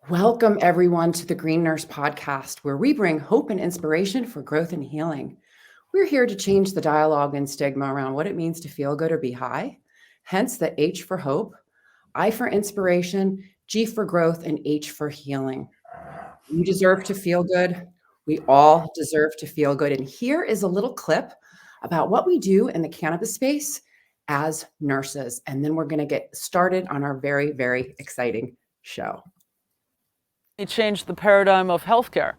Welcome, everyone, to the Green Nurse Podcast, where we bring hope and inspiration for growth and healing. We're here to change the dialogue and stigma around what it means to feel good or be high, hence the H for hope, I for inspiration, G for growth, and H for healing. You deserve to feel good. We all deserve to feel good. And here is a little clip about what we do in the cannabis space as nurses. And then we're going to get started on our very, very exciting show. It changed the paradigm of healthcare.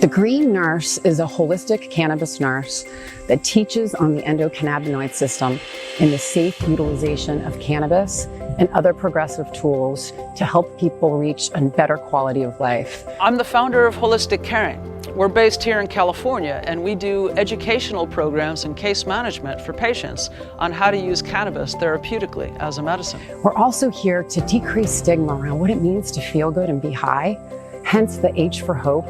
The Green Nurse is a holistic cannabis nurse that teaches on the endocannabinoid system and the safe utilization of cannabis and other progressive tools to help people reach a better quality of life. I'm the founder of Holistic Caring. We're based here in California, and we do educational programs and case management for patients on how to use cannabis therapeutically as a medicine. We're also here to decrease stigma around what it means to feel good and be high, hence the H for hope,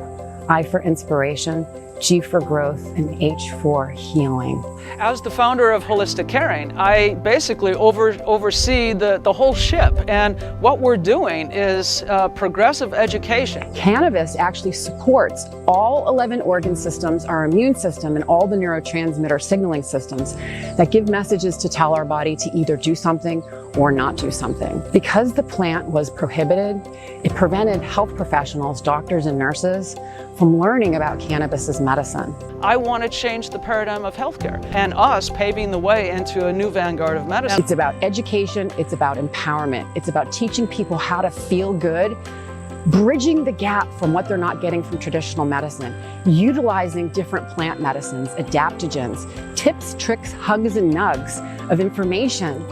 I for inspiration, G for growth, and H for healing. As the founder of Holistic Caring, I basically oversee the whole ship, and what we're doing is progressive education. Cannabis actually supports all 11 organ systems, our immune system, and all the neurotransmitter signaling systems that give messages to tell our body to either do something or not do something. Because the plant was prohibited, it prevented health professionals, doctors and nurses from learning about cannabis as medicine. I want to change the paradigm of healthcare and us paving the way into a new vanguard of medicine. It's about education, it's about empowerment, it's about teaching people how to feel good, bridging the gap from what they're not getting from traditional medicine, utilizing different plant medicines, adaptogens, tips, tricks, hugs, and nugs of information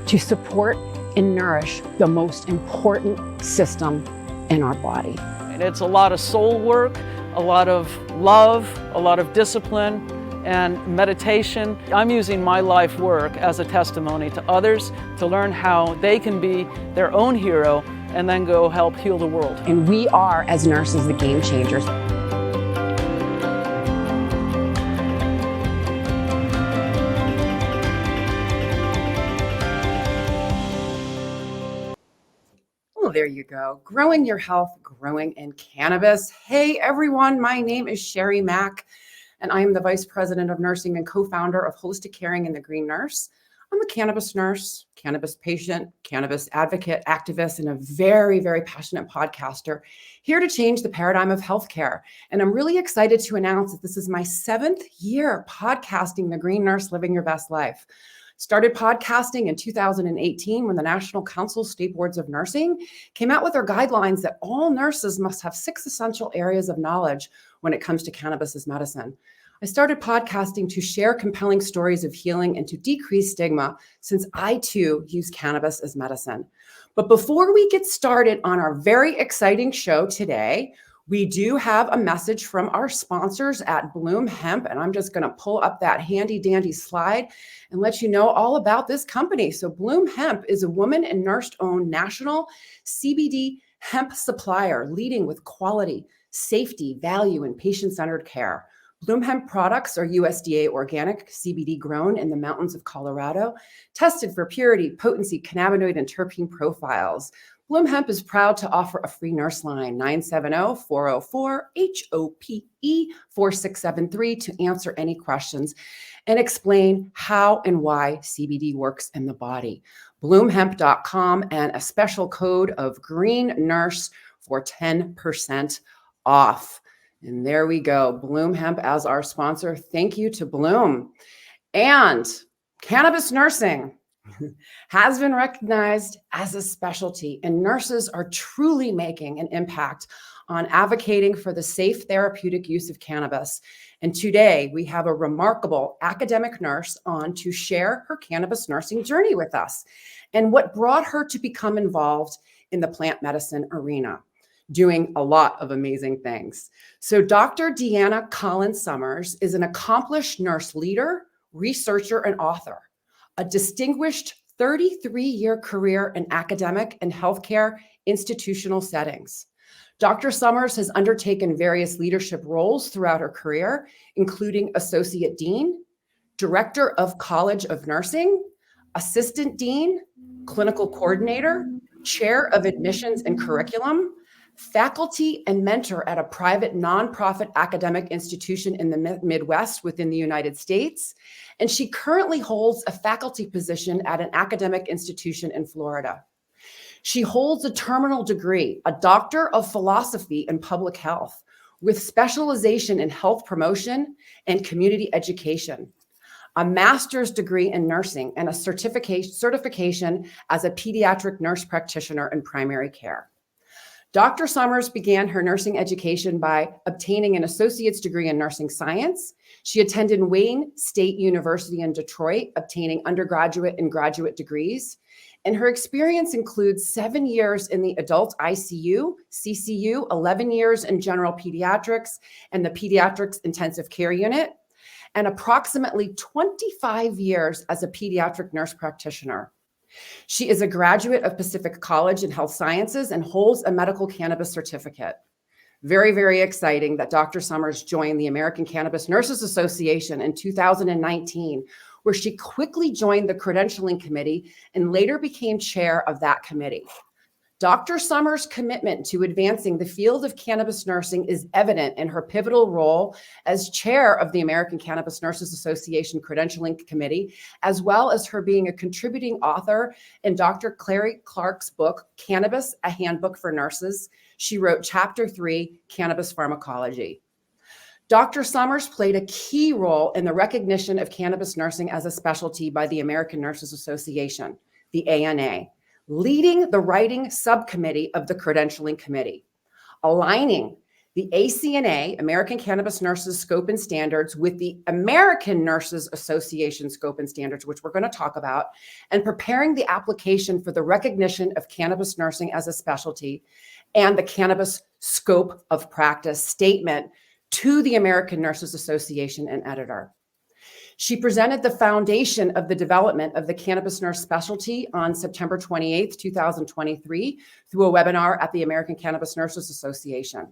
to support and nourish the most important system in our body. It's a lot of soul work, a lot of love, a lot of discipline, and meditation. I'm using my life work as a testimony to others to learn how they can be their own hero and then go help heal the world. And we are, as nurses, the game changers. Oh, there you go. Growing your health, growing in cannabis. Hey, everyone. My name is Sherry Mack, and I am the Vice President of Nursing and co-founder of Holistic Caring and the Green Nurse. I'm a cannabis nurse, cannabis patient, cannabis advocate, activist, and a very, very passionate podcaster here to change the paradigm of healthcare. And I'm really excited to announce that this is my 7th year podcasting The Green Nurse, Living Your Best Life. Started podcasting in 2018 when the National Council State Boards of Nursing came out with their guidelines that all nurses must have 6 essential areas of knowledge when it comes to cannabis as medicine. I started podcasting to share compelling stories of healing and to decrease stigma, since I too use cannabis as medicine. But before we get started on our very exciting show today, we do have a message from our sponsors at Bloom Hemp, and I'm just going to pull up that handy dandy slide and let you know all about this company. So Bloom Hemp is a woman and nurse-owned national CBD hemp supplier, leading with quality, safety, value, and patient-centered care. Bloom Hemp products are USDA organic, CBD grown in the mountains of Colorado, tested for purity, potency, cannabinoid, and terpene profiles. Bloom Hemp is proud to offer a free nurse line, 970-404-HOPE-4673, to answer any questions and explain how and why CBD works in the body. Bloomhemp.com and a special code of Green Nurse for 10% off. And there we go. Bloom Hemp as our sponsor. Thank you to Bloom. And Cannabis Nursing has been recognized as a specialty, and nurses are truly making an impact on advocating for the safe therapeutic use of cannabis. And today we have a remarkable academic nurse on to share her cannabis nursing journey with us and what brought her to become involved in the plant medicine arena, doing a lot of amazing things. So Dr. Deanna Collins Sommers is an accomplished nurse leader, researcher, and author. A distinguished 33-year career in academic and healthcare institutional settings. Dr. Sommers has undertaken various leadership roles throughout her career, including Associate Dean, Director of College of Nursing, Assistant Dean, Clinical Coordinator, Chair of Admissions and Curriculum, faculty and mentor at a private nonprofit academic institution in the Midwest within the United States. And she currently holds a faculty position at an academic institution in Florida. She holds a terminal degree, a Doctor of Philosophy in Public Health, with specialization in health promotion and community education, a master's degree in nursing, and a certification as a Pediatric Nurse Practitioner in primary care. Dr. Sommers began her nursing education by obtaining an associate's degree in nursing science. She attended Wayne State University in Detroit, obtaining undergraduate and graduate degrees. And her experience includes 7 years in the adult ICU, CCU, 11 years in general pediatrics and the pediatrics intensive care unit, and approximately 25 years as a pediatric nurse practitioner. She is a graduate of Pacific College in Health Sciences and holds a medical cannabis certificate. Very, very exciting that Dr. Sommers joined the American Cannabis Nurses Association in 2019, where she quickly joined the credentialing committee and later became chair of that committee. Dr. Sommers' commitment to advancing the field of cannabis nursing is evident in her pivotal role as chair of the American Cannabis Nurses Association Credentialing Committee, as well as her being a contributing author in Dr. Clary Clark's book, Cannabis, A Handbook for Nurses. She wrote Chapter 3, Cannabis Pharmacology. Dr. Sommers played a key role in the recognition of cannabis nursing as a specialty by the American Nurses Association, the ANA, leading the writing subcommittee of the credentialing committee, aligning the ACNA, American Cannabis Nurses Scope and Standards, with the American Nurses Association Scope and Standards, which we're going to talk about, and preparing the application for the recognition of cannabis nursing as a specialty and the Cannabis Scope of Practice statement to the American Nurses Association and editor. She presented the foundation of the development of the cannabis nurse specialty on September 28th, 2023, through a webinar at the American Cannabis Nurses Association.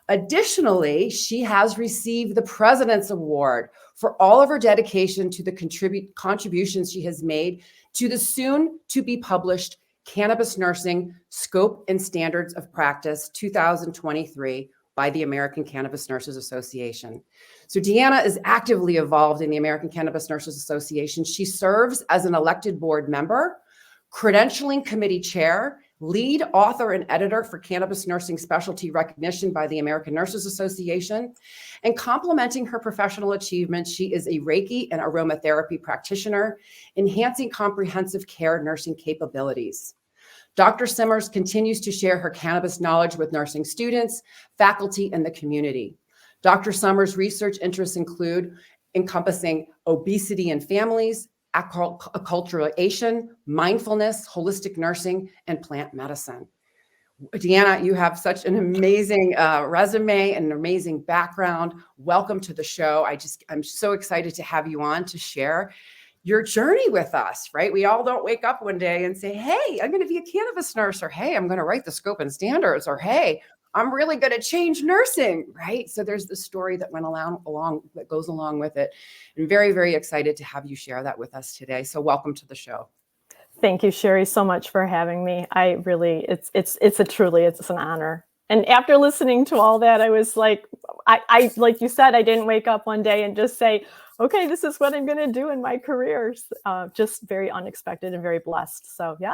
Additionally, she has received the President's Award for all of her dedication to the contributions she has made to the soon-to-be-published Cannabis Nursing Scope and Standards of Practice 2023 by the American Cannabis Nurses Association. So Deanna is actively involved in the American Cannabis Nurses Association. She serves as an elected board member, credentialing committee chair, lead author and editor for Cannabis Nursing Specialty Recognition by the American Nurses Association. And complementing her professional achievements, she is a Reiki and aromatherapy practitioner, enhancing comprehensive care nursing capabilities. Dr. Sommers continues to share her cannabis knowledge with nursing students, faculty, and the community. Dr. Sommers' research interests include encompassing obesity in families, acculturation, mindfulness, holistic nursing, and plant medicine. Deanna, you have such an amazing resume and an amazing background. Welcome to the show. I'm so excited to have you on to share your journey with us, right? We all don't wake up one day and say, hey, I'm going to be a cannabis nurse, or hey, I'm going to write the scope and standards, or hey, I'm really going to change nursing, right? So there's the story that went along that goes along with it. I'm very, very excited to have you share that with us today. So welcome to the show. Thank you, Sherry, so much for having me. I really, it's an honor. And after listening to all that, I was like, I like you said, I didn't wake up one day and just say, okay, this is what I'm going to do in my career. Just very unexpected and very blessed. So yeah,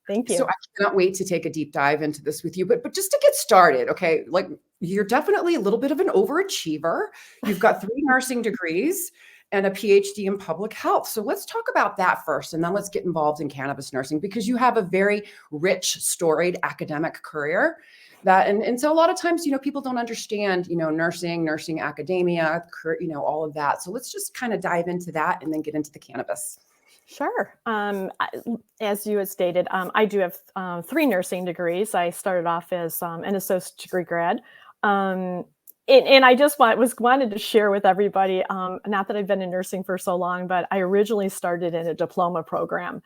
thank you. So I cannot wait to take a deep dive into this with you, but just to get started, okay, like you're definitely a little bit of an overachiever. You've got 3 nursing degrees and a PhD in public health. So let's talk about that first, and then let's get involved in cannabis nursing, because you have a very rich, storied academic career. And so a lot of times, people don't understand, nursing academia, all of that. So let's just kind of dive into that and then get into the cannabis. Sure. As you had stated, I do have 3 nursing degrees. I started off as an associate degree grad. And I just wanted to share with everybody, not that I've been in nursing for so long, but I originally started in a diploma program.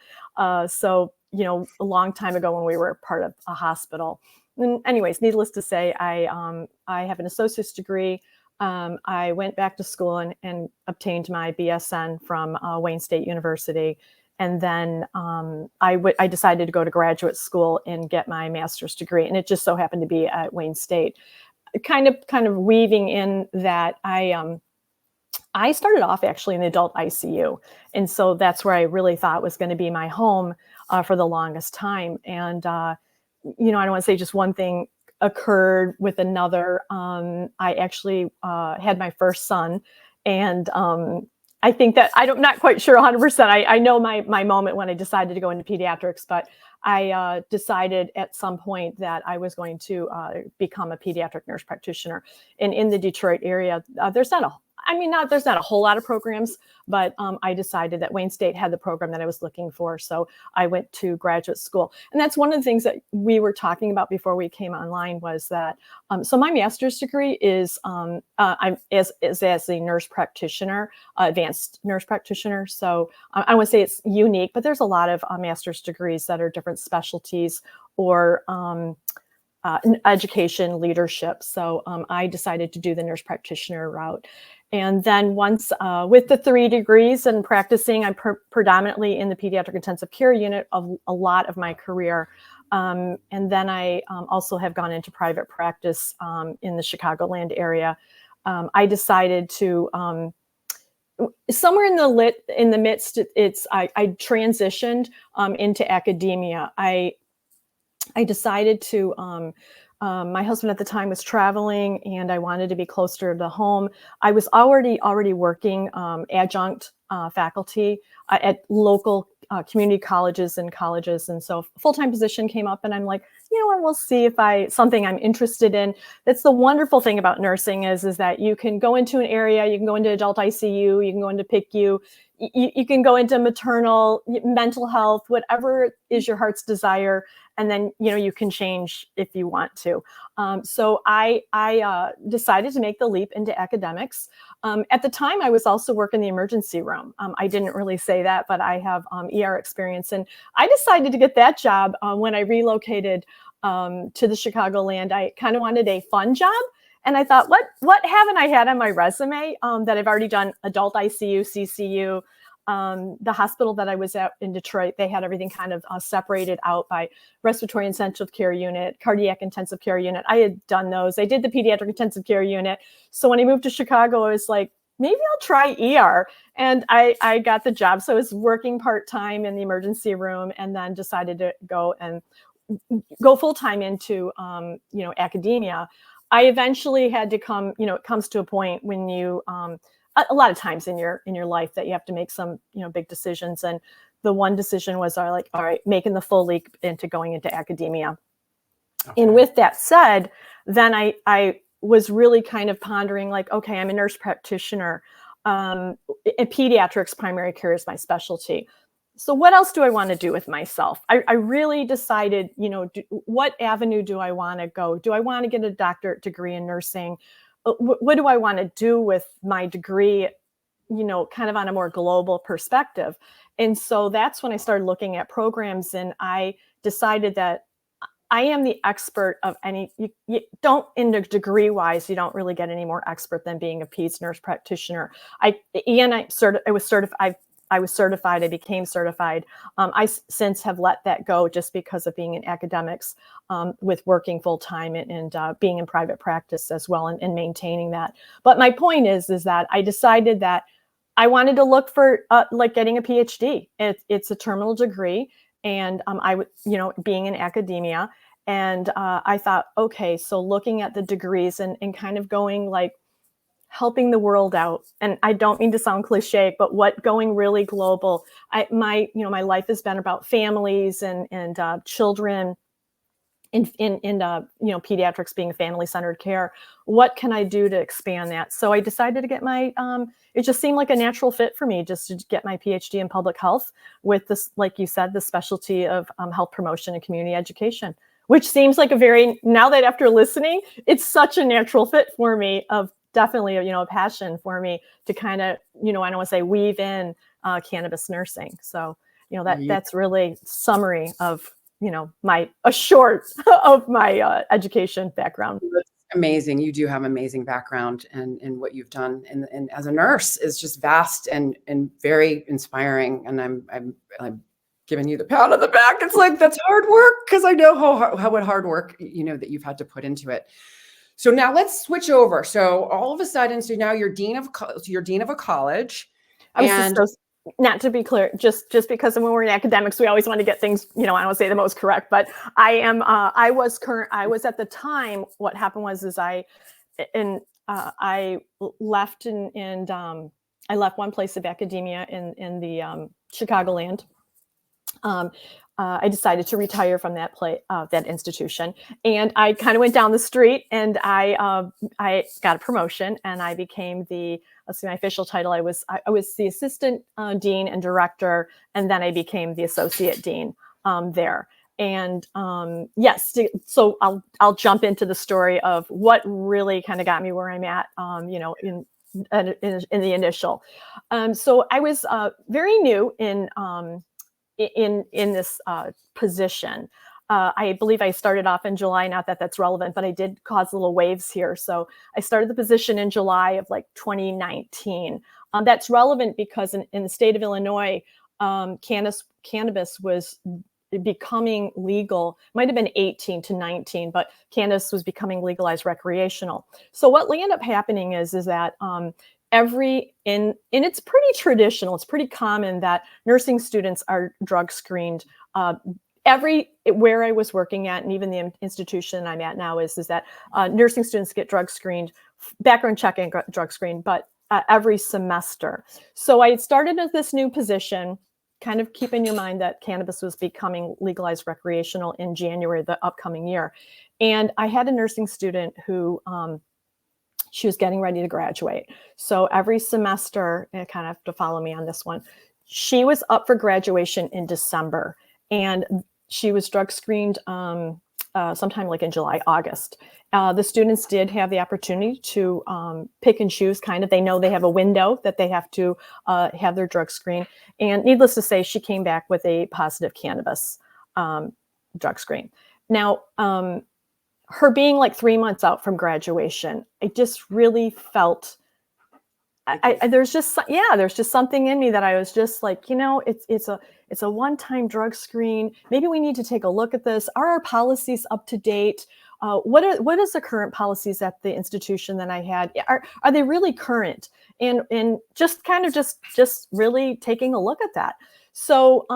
So, a long time ago when we were part of a hospital. anyways, needless to say, I have an associate's degree. I went back to school and obtained my BSN from Wayne State University. And then I decided to go to graduate school and get my master's degree. And it just so happened to be at Wayne State. Kind of weaving in that I started off actually in the adult ICU. And so that's where I really thought was going to be my home for the longest time. And, I don't want to say just one thing occurred with another. I actually had my first son, and I think that I'm not quite sure 100%. I know my moment when I decided to go into pediatrics, but I decided at some point that I was going to become a pediatric nurse practitioner. And in the Detroit area, there's not a whole lot of programs, but I decided that Wayne State had the program that I was looking for. So I went to graduate school. And that's one of the things that we were talking about before we came online was that, so my master's degree is as a nurse practitioner, advanced nurse practitioner. So I want to say it's unique, but there's a lot of master's degrees that are different specialties or education leadership. So I decided to do the nurse practitioner route. And then once with the 3 degrees and practicing, I'm predominantly in the pediatric intensive care unit of a lot of my career. And then I also have gone into private practice in the Chicagoland area. I decided to somewhere in the midst, I transitioned into academia. I decided to, my husband at the time was traveling and I wanted to be closer to home. I was already working adjunct faculty at local community colleges. And so a full-time position came up and I'm like, you know what, we'll see if something I'm interested in. That's the wonderful thing about nursing is that you can go into an area, you can go into adult ICU, you can go into PICU, you can go into maternal, mental health, whatever is your heart's desire. And then, you can change if you want to. So I decided to make the leap into academics. At the time, I was also working in the emergency room. I didn't really say that, but I have ER experience. And I decided to get that job when I relocated to the Chicagoland. I kind of wanted a fun job. And I thought, what haven't I had on my resume that I've already done adult ICU, CCU, the hospital that I was at in Detroit, they had everything kind of separated out by respiratory intensive care unit, cardiac intensive care unit. I had done those. I did the pediatric intensive care unit. So when I moved to Chicago, I was like, maybe I'll try ER. And I got the job. So I was working part-time in the emergency room and then decided to go full-time into, academia. I eventually had to come, it comes to a point when you, a lot of times in your life that you have to make some, big decisions. And the one decision was all right, making the full leap into going into academia. Okay. And with that said, then I was really kind of pondering okay, I'm a nurse practitioner. In pediatrics, primary care is my specialty. So what else do I want to do with myself? I really decided, what avenue do I want to go? Do I want to get a doctorate degree in nursing? What do I want to do with my degree, kind of on a more global perspective? And so that's when I started looking at programs and I decided that I am the expert of any, you don't, in the degree wise, you don't really get any more expert than being a peds nurse practitioner. I was certified, I became certified. I since have let that go just because of being in academics with working full time and being in private practice as well and maintaining that. But my point is that I decided that I wanted to look for getting a PhD. It's a terminal degree and I would, being in academia. And I thought, okay, so looking at the degrees and kind of going helping the world out. And I don't mean to sound cliche, but going really global. My life has been about families and children in pediatrics being family-centered care. What can I do to expand that? So I decided to get it just seemed like a natural fit for me just to get my PhD in public health with this, like you said, the specialty of health promotion and community education, which seems like now that after listening, it's such a natural fit for me of definitely, a passion for me to kind of, I don't want to say weave in cannabis nursing. So, that's really summary of a short of my education background. That's amazing. You do have amazing background, and what you've done and as a nurse is just vast and very inspiring. And I'm giving you the pat on the back. It's like, that's hard work, because I know how what hard work, that you've had to put into it. So now let's switch over. So all of a sudden, so now you're dean of a college. Not to be clear, just because when we're in academics, we always want to get things, I don't want to say the most correct, but I was at the time, what happened was, I left I left one place of academia in the Chicagoland. I decided to retire from that institution, and I kind of went down the street, and I got a promotion, and I became my official title. I was the assistant dean and director, and then I became the associate dean there. And yes, so I'll jump into the story of what really kind of got me where I'm at, in the initial. So I was very new in this position. I believe I started off in July, not that that's relevant, but I did cause little waves here. So I started the position in July of 2019. That's relevant because in the state of Illinois, cannabis was becoming legal. Might have been 18 to 19, but cannabis was becoming legalized recreational. So what ended up happening is that it's pretty traditional. It's pretty common that nursing students are drug screened. Where I was working at, and even the institution I'm at now, is that nursing students get drug screened, background check and drug screened, but every semester. So I started at this new position, kind of keeping in mind that cannabis was becoming legalized recreational in January of the upcoming year. And I had a nursing student who, she was getting ready to graduate. So every semester, and kind of have to follow me on this one, she was up for graduation in December, and she was drug screened sometime in July, August. The students did have the opportunity to pick and choose, they know they have a window that they have to have their drug screen. And needless to say, she came back with a positive cannabis drug screen. Now, her being 3 months out from graduation, I just really felt there's just something in me that I was just it's a one-time drug screen. Maybe we need to take a look at this. Are our policies up to date? What is the current policies at the institution that I had? Are they really current? And just really taking a look at that. So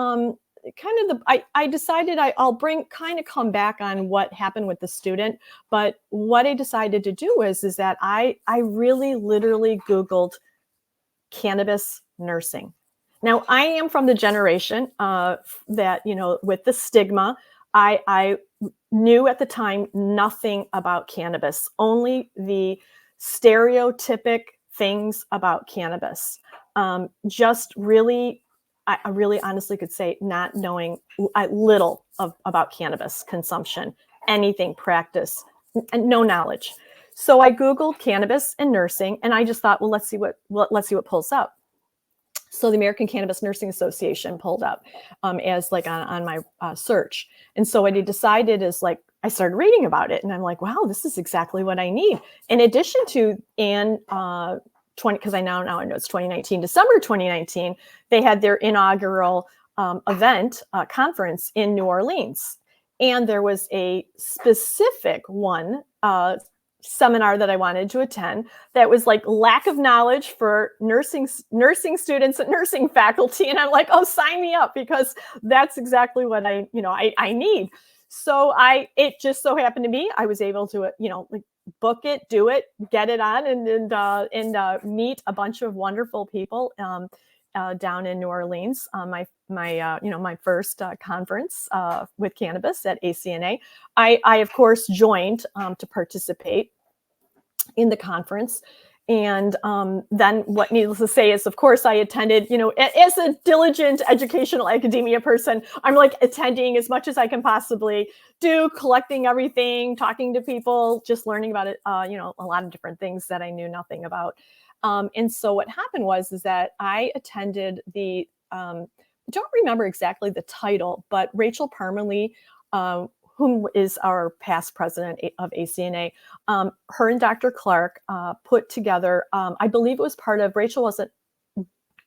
I decided I'll come back on what happened with the student, but what I decided to do is that I really literally Googled cannabis nursing. Now, I am from the generation that, with the stigma, I knew at the time nothing about cannabis, only the stereotypic things about cannabis. Just really, I really honestly could say not knowing little about cannabis consumption, anything, practice, and no knowledge. So I Googled cannabis and nursing, and I just thought, well, let's see what pulls up. So the American Cannabis Nursing Association pulled up as on my search. And so what I decided is I started reading about it, and I'm like, wow, this is exactly what I need. In addition to, because I now know it's 2019, December 2019, they had their inaugural event, conference in New Orleans. And there was a specific seminar that I wanted to attend that was lack of knowledge for nursing students and nursing faculty. And I'm like, oh, sign me up, because that's exactly what I need. So it just so happened to be, I was able to, book it, do it, get it on, and meet a bunch of wonderful people down in New Orleans. My first conference with cannabis at ACNA. I of course joined to participate in the conference. And then what needless to say is, of course, I attended, as a diligent educational academia person, I'm attending as much as I can possibly do, collecting everything, talking to people, just learning about it, a lot of different things that I knew nothing about. And so what happened was that I attended the don't remember exactly the title, but Rachel Parmalee, whom is our past president of ACNA, her and Dr. Clark put together, I believe it was part of, Rachel wasn't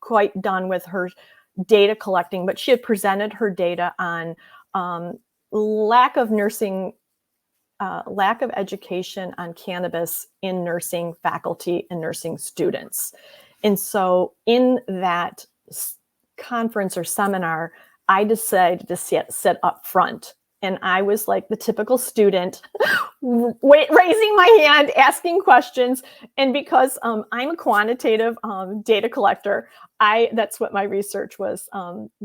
quite done with her data collecting, but she had presented her data on lack of education on cannabis in nursing faculty and nursing students. And so in that conference or seminar, I decided to sit up front. And I was like the typical student, raising my hand, asking questions. And because I'm a quantitative data collector, that's what my research was,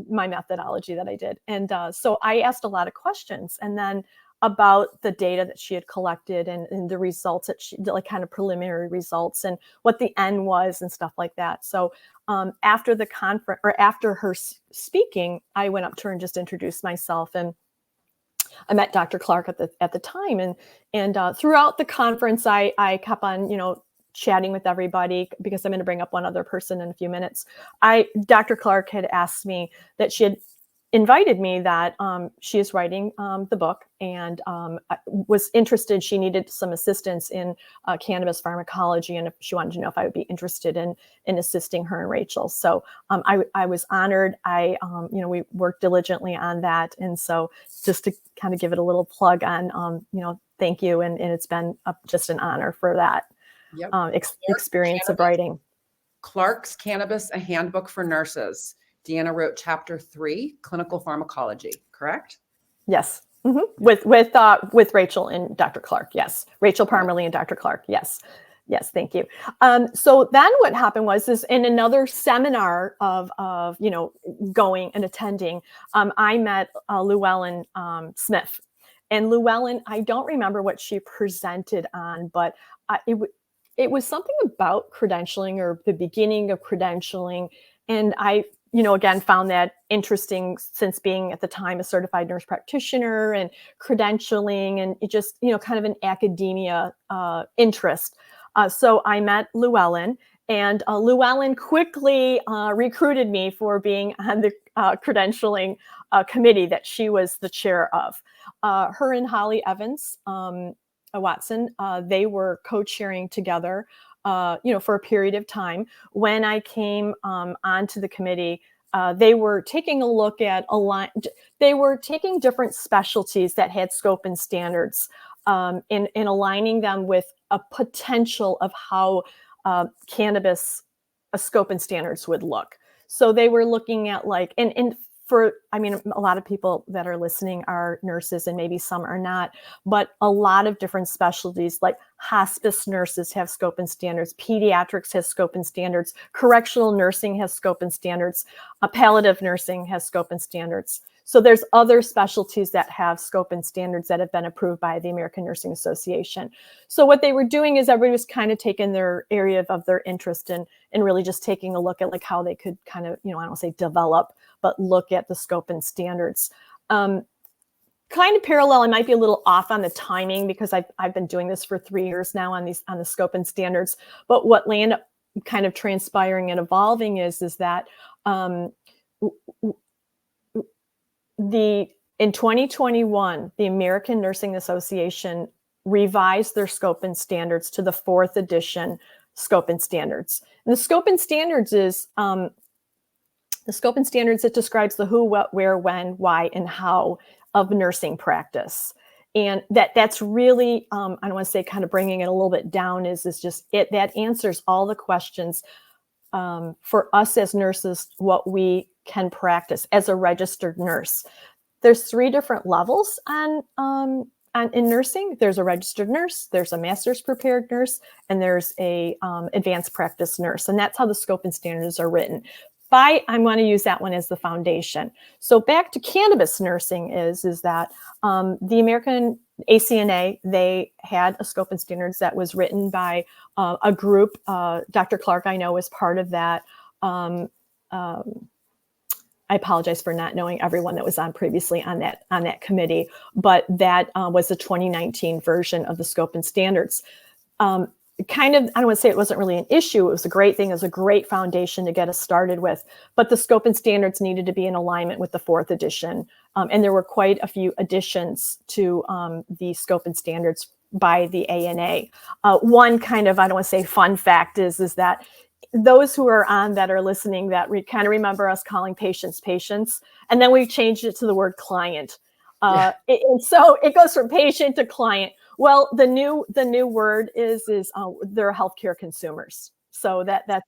my methodology that I did. And so I asked a lot of questions. And then about the data that she had collected and the results that she, like kind of preliminary results and what the N was and stuff like that. So after the conference, or after her speaking, I went up to her and just introduced myself, and I met Dr. Clark at the time, and throughout the conference, I kept on, chatting with everybody, because I'm going to bring up one other person in a few minutes. Dr. Clark had asked me that she had invited me, that she is writing the book, and was interested. She needed some assistance in cannabis pharmacology, and if she wanted to know if I would be interested in assisting her and Rachel. So I was honored. We worked diligently on that, and so just to kind of give it a little plug on, thank you, and it's been just an honor for that experience of writing. Clark's Cannabis: A Handbook for Nurses. Deanna wrote chapter 3, clinical pharmacology, correct? Yes. Mm-hmm. With Rachel and Dr. Clark. Yes. Rachel Parmalee and Dr. Clark. Yes. Yes. Thank you. So then what happened was in another seminar of going and attending, I met Llewellyn Smith. And Llewellyn, I don't remember what she presented on, but it was something about credentialing, or the beginning of credentialing. And I again, found that interesting, since being at the time a certified nurse practitioner and credentialing, and it just, kind of an academia interest. So I met Llewellyn, and Llewellyn quickly recruited me for being on the credentialing committee that she was the chair of. Her and Holly Evans Watson, they were co-chairing together, for a period of time. When I came onto the committee, they were taking a look at they were taking different specialties that had scope and standards, and aligning them with a potential of how cannabis scope and standards would look. So they were looking at a lot of people that are listening are nurses, and maybe some are not, but a lot of different specialties, like hospice nurses have scope and standards, pediatrics has scope and standards, correctional nursing has scope and standards, palliative nursing has scope and standards. So there's other specialties that have scope and standards that have been approved by the American Nursing Association. So what they were doing is everybody was kind of taking their area of their interest and really just taking a look at how they could kind of, I don't say develop, but look at the scope and standards. Kind of parallel, I might be a little off on the timing, because I've been doing this for 3 years now on the scope and standards. But what ended up kind of transpiring and evolving is that in 2021, the American Nursing Association revised their scope and standards to the 4th edition scope and standards. And the scope and standards is the scope and standards that describes the who, what, where, when, why, and how of nursing practice. And that's really, I don't want to say kind of bringing it a little bit down, is just it that answers all the questions for us as nurses, what we can practice as a registered nurse. There's 3 different levels in nursing. There's a registered nurse, there's a master's prepared nurse, and there's a advanced practice nurse. And that's how the scope and standards are written. I want to use that one as the foundation. So back to cannabis nursing is that the American ACNA, they had a scope and standards that was written by a group. Dr. Clark, I know, was part of that. I apologize for not knowing everyone that was on previously on that committee, but that was the 2019 version of the scope and standards. kind of, I don't want to say it wasn't really an issue. It was a great thing. It was a great foundation to get us started with. But the scope and standards needed to be in alignment with the 4th edition. And there were quite a few additions to the scope and standards by the ANA. One kind of, I don't want to say fun fact is that those who are on that are listening that kind of remember us calling patients patients. And then we changed it to the word client. And so it goes from patient to client. Well, the new word is they're healthcare consumers. So that's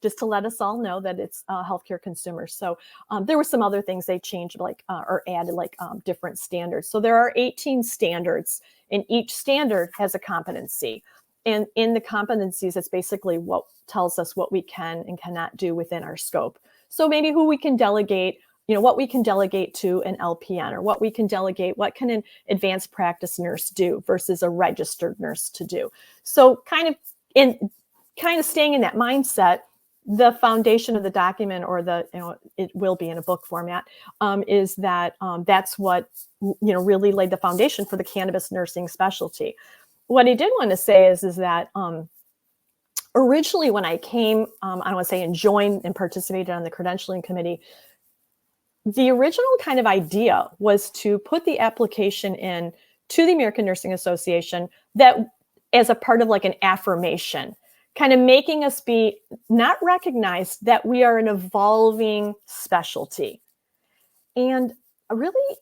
just to let us all know that it's healthcare consumers. So there were some other things they changed, like or added, like different standards. So there are 18 standards, and each standard has a competency. And in the competencies, it's basically what tells us what we can and cannot do within our scope. So maybe who we can delegate, what we can delegate to an LPN, or what we can delegate, what can an advanced practice nurse do versus a registered nurse to do. So kind of staying in that mindset, the foundation of the document, or it will be in a book format, is that that's what, really laid the foundation for the cannabis nursing specialty. What I did want to say is that originally when I came, I don't want to say and joined and participated on the credentialing committee, the original kind of idea was to put the application in to the American Nursing Association that as a part of like an affirmation, kind of making us be not recognized that we are an evolving specialty. And really,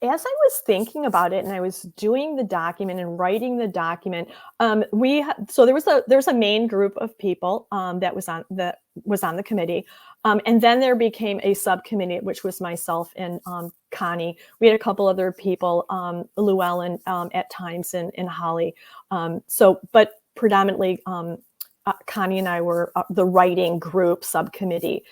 as I was thinking about it and I was doing the document and writing the document, so there's a main group of people that was on the committee, and then there became a subcommittee, which was myself and Connie. We had a couple other people, Llewellyn at times, and Holly. But predominantly Connie and I were the writing group subcommittee.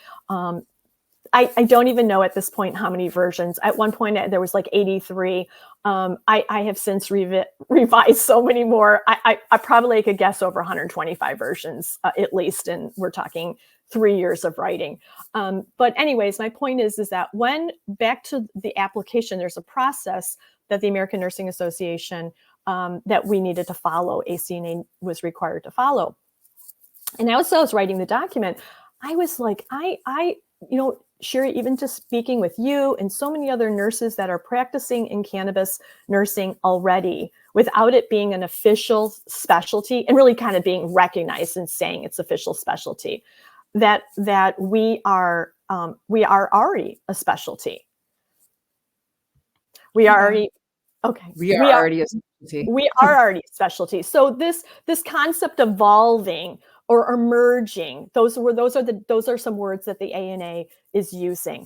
I don't even know at this point how many versions. At one point, there was like 83. I have since revised so many more. I probably could guess over 125 versions at least, and we're talking 3 years of writing. But anyways, my point is that when back to the application, there's a process that the American Nursing Association that we needed to follow, ACNA was required to follow. And as I was writing the document, I was like, Sherry, even just speaking with you and so many other nurses that are practicing in cannabis nursing already, without it being an official specialty and really kind of being recognized and saying it's official specialty, that we are already a specialty. We are already okay. We are already a specialty. We are already a specialty. So this concept of evolving or emerging, those are some words that the ANA is using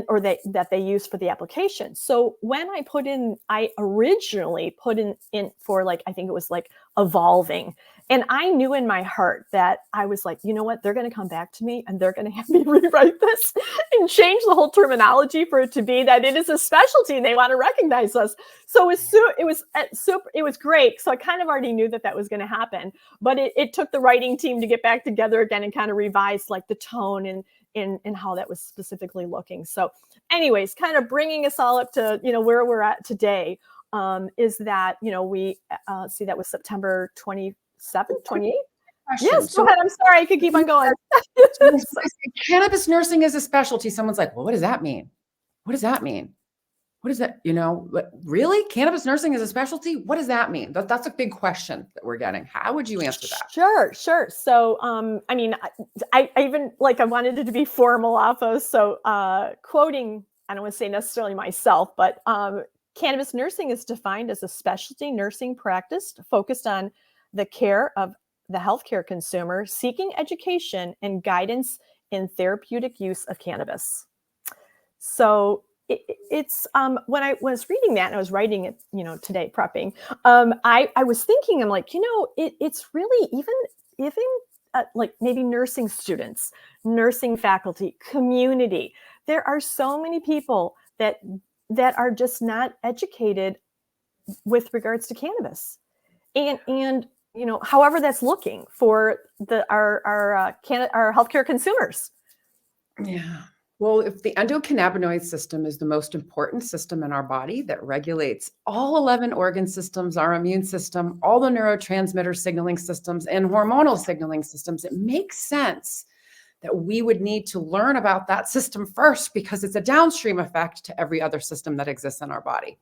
or that they use for the application. So when I originally put in for like, I think it was like evolving. And I knew in my heart that I was like, you know what, they're going to come back to me and they're going to have me rewrite this and change the whole terminology for it to be that it is a specialty and they want to recognize us. So it was great. So I kind of already knew that was going to happen, but it took the writing team to get back together again and kind of revise like the tone and how that was specifically looking. So anyways, kind of bringing us all up to, where we're at today, is that, we see that was September 27th, 28th. Yes, go ahead. I'm sorry. I could keep on going. Cannabis nursing is a specialty. Someone's like, well, what does that mean? What does that mean? What is that? Really? Cannabis nursing is a specialty? What does that mean? That's a big question that we're getting. How would you answer that? Sure. So, I even I wanted it to be formal off of, so quoting, I don't want to say necessarily myself, but cannabis nursing is defined as a specialty nursing practice focused on the care of the healthcare consumer seeking education and guidance in therapeutic use of cannabis. So it's when I was reading that and I was writing it, today prepping, I was thinking, I'm like, it's really even like maybe nursing students, nursing faculty, community. There are so many people that are just not educated with regards to cannabis, and however that's looking for our healthcare consumers. Yeah. Well, if the endocannabinoid system is the most important system in our body that regulates all 11 organ systems, our immune system, all the neurotransmitter signaling systems, and hormonal signaling systems, it makes sense that we would need to learn about that system first because it's a downstream effect to every other system that exists in our body.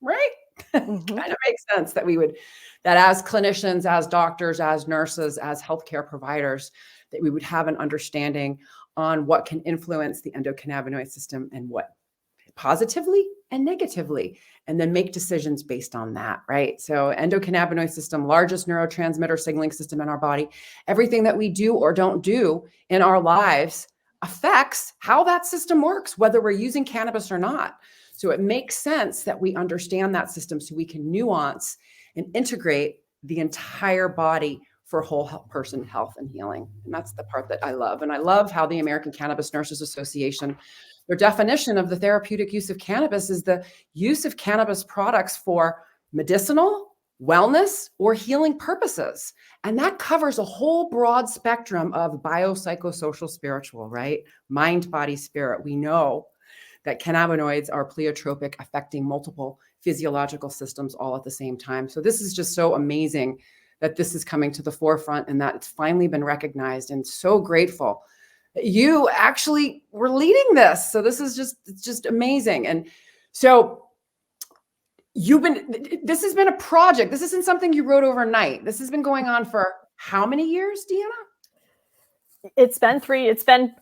Right? Mhm. Kind of makes sense that we would, that as clinicians, as doctors, as nurses, as healthcare providers, that we would have an understanding on what can influence the endocannabinoid system and what positively and negatively, and then make decisions based on that, right? So endocannabinoid system, largest neurotransmitter signaling system in our body, everything that we do or don't do in our lives affects how that system works, whether we're using cannabis or not. So it makes sense that we understand that system so we can nuance and integrate the entire body for whole person health and healing. And that's the part that I love. And I love how the American Cannabis Nurses Association, their definition of the therapeutic use of cannabis is the use of cannabis products for medicinal, wellness, or healing purposes. And that covers a whole broad spectrum of biopsychosocial spiritual, right? Mind, body, spirit. We know that cannabinoids are pleiotropic, affecting multiple physiological systems all at the same time. So this is just so amazing that this is coming to the forefront and that it's finally been recognized, and so grateful that you actually were leading this. So this is just, it's just amazing. And so this has been a project. This isn't something you wrote overnight. This has been going on for how many years, Deanna?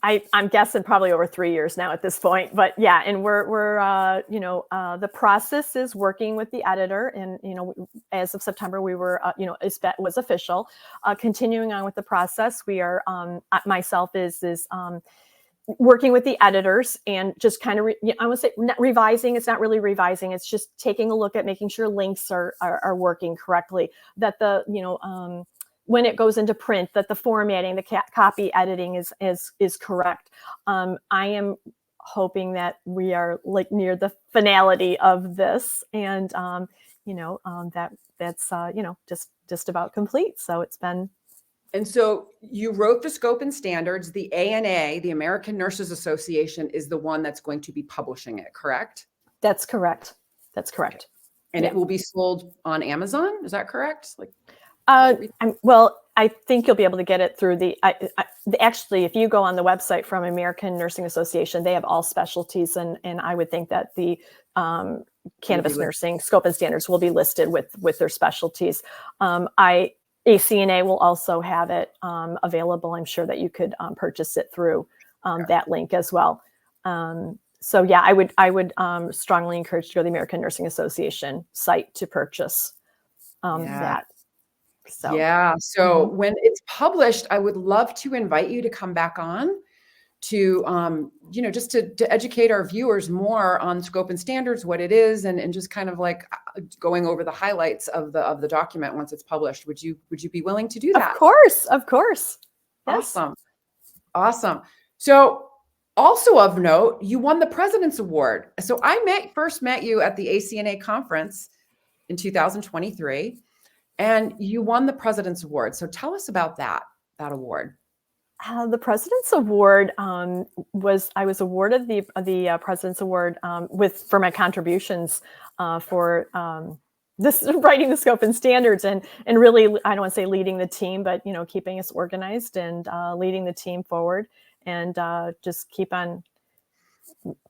I'm guessing probably over 3 years now at this point, but yeah. And the process is working with the editor, and, as of September, we were, it was official, continuing on with the process. We are, myself is working with the editors and just kind of, I would say not revising. It's not really revising. It's just taking a look at making sure links are working correctly, that when it goes into print, that the formatting, the copy editing is correct. I am hoping that we are like near the finality of this, and that's just about complete. So it's been. And so you wrote the scope and standards. The ANA, the American Nurses Association, is the one that's going to be publishing it, correct? That's correct. That's correct. And it will be sold on Amazon. Is that correct? I think you'll be able to get it through actually, if you go on the website from American Nursing Association, they have all specialties. And I would think that the cannabis nursing scope and standards will be listed with their specialties. ACNA will also have it available. I'm sure that you could purchase it through that link as well. So yeah, I would strongly encourage you to go to the American Nursing Association site to purchase that. So. Yeah. So when it's published, I would love to invite you to come back on to, just to educate our viewers more on scope and standards, what it is, and just kind of like going over the highlights of the document once it's published. Would you be willing to do that? Of course. Yes. Awesome. So also of note, you won the President's Award. So I first met you at the ACNA conference in 2023. And you won the President's Award. So tell us about that award. The President's Award I was awarded the President's Award for my contributions for this writing the scope and standards, and really, I don't want to say leading the team, but keeping us organized and leading the team forward, and just keep on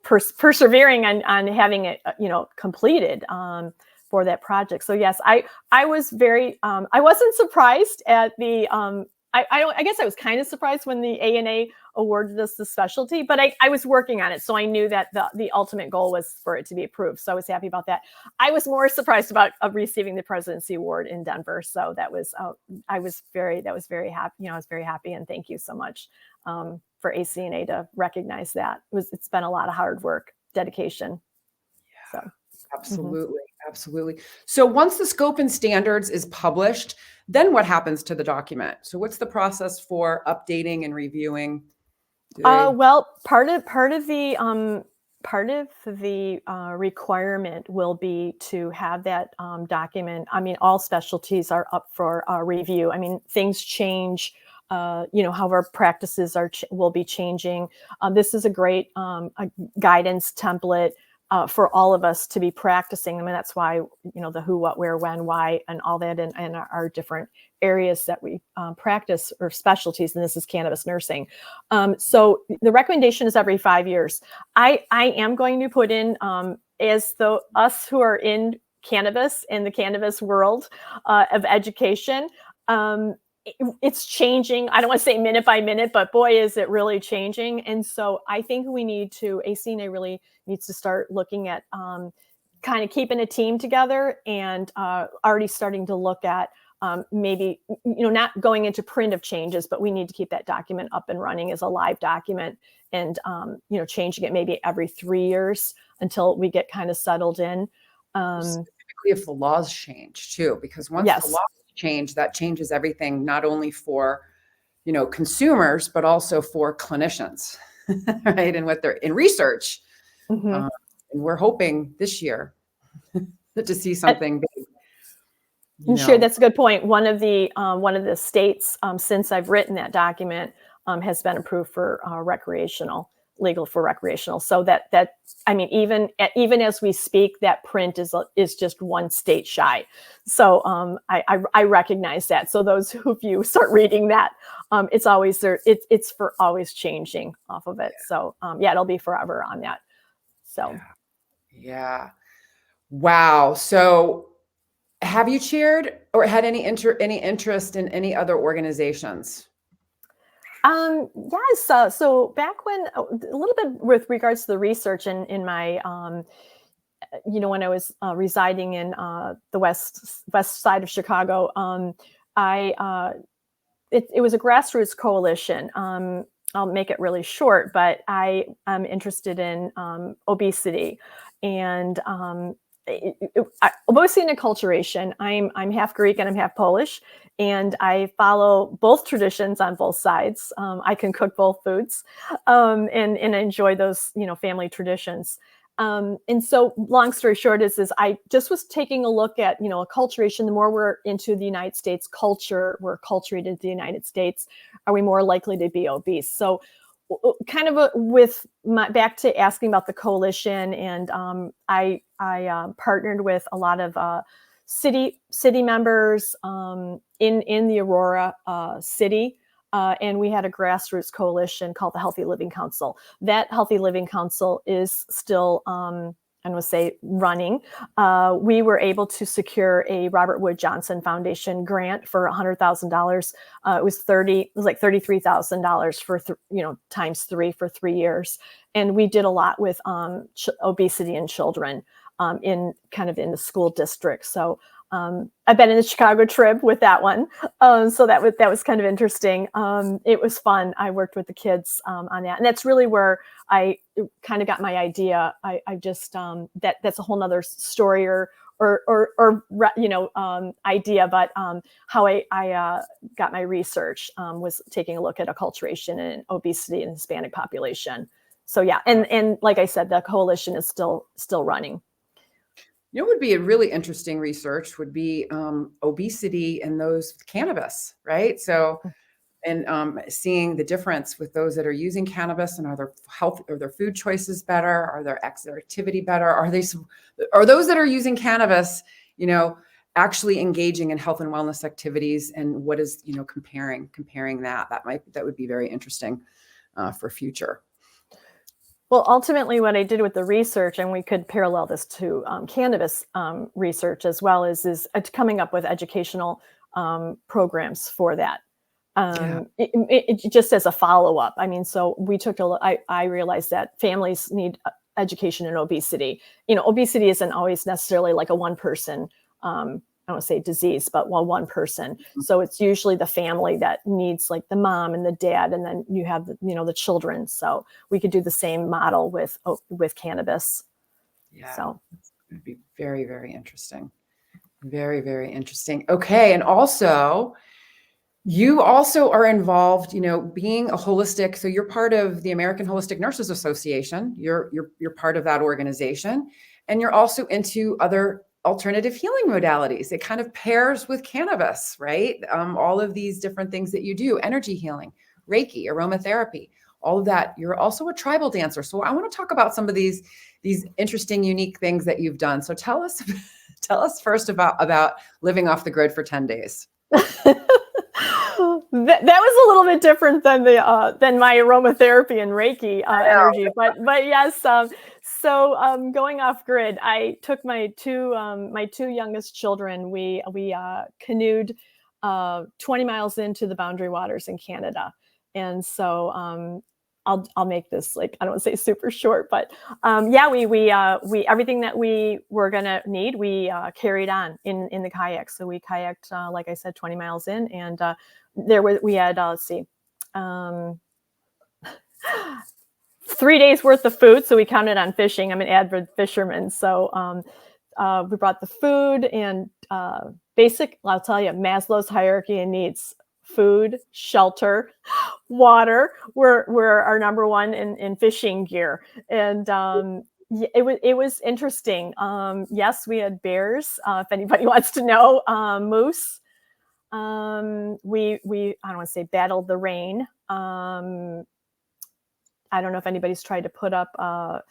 persevering on having it completed. For that project. So yes, I was very, I wasn't surprised at the, I guess I was kind of surprised when the ANA awarded us the specialty, but I was working on it. So I knew that the ultimate goal was for it to be approved. So I was happy about that. I was more surprised about receiving the Presidency Award in Denver. So that was, I was very happy. I was very happy, and thank you so much for ACNA to recognize that. It's been a lot of hard work, dedication. Yeah. So. Absolutely. Absolutely. So once the scope and standards is published, then what happens to the document? So what's the process for updating and reviewing? Well, part of the requirement will be to have that document. I mean, all specialties are up for review. I mean, things change how our practices will be changing. This is a great a guidance template for all of us to be practicing. I mean, that's why, the who, what, where, when, why, and all that, and our different areas that we practice or specialties, and this is cannabis nursing. So the recommendation is every 5 years. I am going to put in, as though us who are in cannabis, in the cannabis world of education, it's changing. I don't want to say minute by minute, but boy, is it really changing. And so I think we need to, ACNA really needs to start looking at kind of keeping a team together and already starting to look at maybe, not going into print of changes, but we need to keep that document up and running as a live document and, changing it maybe every 3 years until we get kind of settled in. Specifically if the laws change too, because once the laws change, that changes everything, not only for, consumers, but also for clinicians, right? And what they're in research. And we're hoping this year to see something big. Sure, that's a good point. One of the states, since I've written that document, has been approved for legal for recreational. So that I mean, even as we speak, that print is just one state shy. So I recognize that. So those of you start reading that, it's always there. It's for always changing off of it. So it'll be forever on that. So yeah. Wow. So have you chaired or had any interest in any other organizations? Yes. So back when, a little bit with regards to the research in my, when I was residing in the west side of Chicago, it was a grassroots coalition. I'll make it really short, but I am interested in obesity and obesity and acculturation. I'm half Greek and I'm half Polish, and I follow both traditions on both sides. I can cook both foods, and enjoy those, family traditions. And so long story short is I just was taking a look at, acculturation. The more we're into the United States culture, we're acculturated into the United States, are we more likely to be obese? So kind of back to asking about the coalition, and I partnered with a lot of city members in the Aurora city, and we had a grassroots coalition called the Healthy Living Council. That Healthy Living Council is still, I would say, running. We were able to secure a Robert Wood Johnson Foundation grant for $100,000. It was like $33,000 for times 3 for 3 years, and we did a lot with obesity in children in the school district. So I've been in the Chicago trip with that one. So that was kind of interesting. It was fun. I worked with the kids on that. And that's really where I kind of got my idea. I just, that's a whole nother story or idea, but how I got my research was taking a look at acculturation and obesity in the Hispanic population. So yeah. And like I said, the coalition is still running. What would be a really interesting research would be obesity and those with cannabis, right? So, and seeing the difference with those that are using cannabis, and are their health or their food choices better? Are their activity better? Are those that are using cannabis, actually engaging in health and wellness activities? And what is, comparing that would be very interesting for future. Well, ultimately, what I did with the research, and we could parallel this to cannabis research as well, is coming up with educational programs for that. It just as a follow-up. I mean, so we took a look. I realized that families need education in obesity. Obesity isn't always necessarily like a one person, I don't want to say disease, but one person. So it's usually the family that needs, like the mom and the dad, and then you have the children. So we could do the same model with cannabis. Yeah. So it'd be very, very interesting. Very, very interesting. Okay. And also, you also are involved, being a holistic. So you're part of the American Holistic Nurses Association. You're part of that organization, and you're also into other alternative healing modalities. It kind of pairs with cannabis, right? All of these different things that you do, energy healing, Reiki, aromatherapy, all of that. You're also a tribal dancer. So I want to talk about some of these interesting, unique things that you've done. So tell us, tell us first about living off the grid for 10 days. That was a little bit different than than my aromatherapy and Reiki energy, but yes. So going off grid, I took my two youngest children. We canoed 20 miles into the boundary waters in Canada, and so I'll make this, like, I don't want to say super short, but yeah, we everything that we were gonna need, we carried on in the kayak. So we kayaked, like I said, 20 miles in, and we had let's see, 3 days worth of food. So we counted on fishing. I'm an avid fisherman, so we brought the food and basic. I'll tell you, Maslow's hierarchy of needs: food, shelter, water were our number one in fishing gear. And it was interesting. Yes, we had bears. If anybody wants to know, moose. We I don't want to say battled the rain. I don't know if anybody's tried to put up a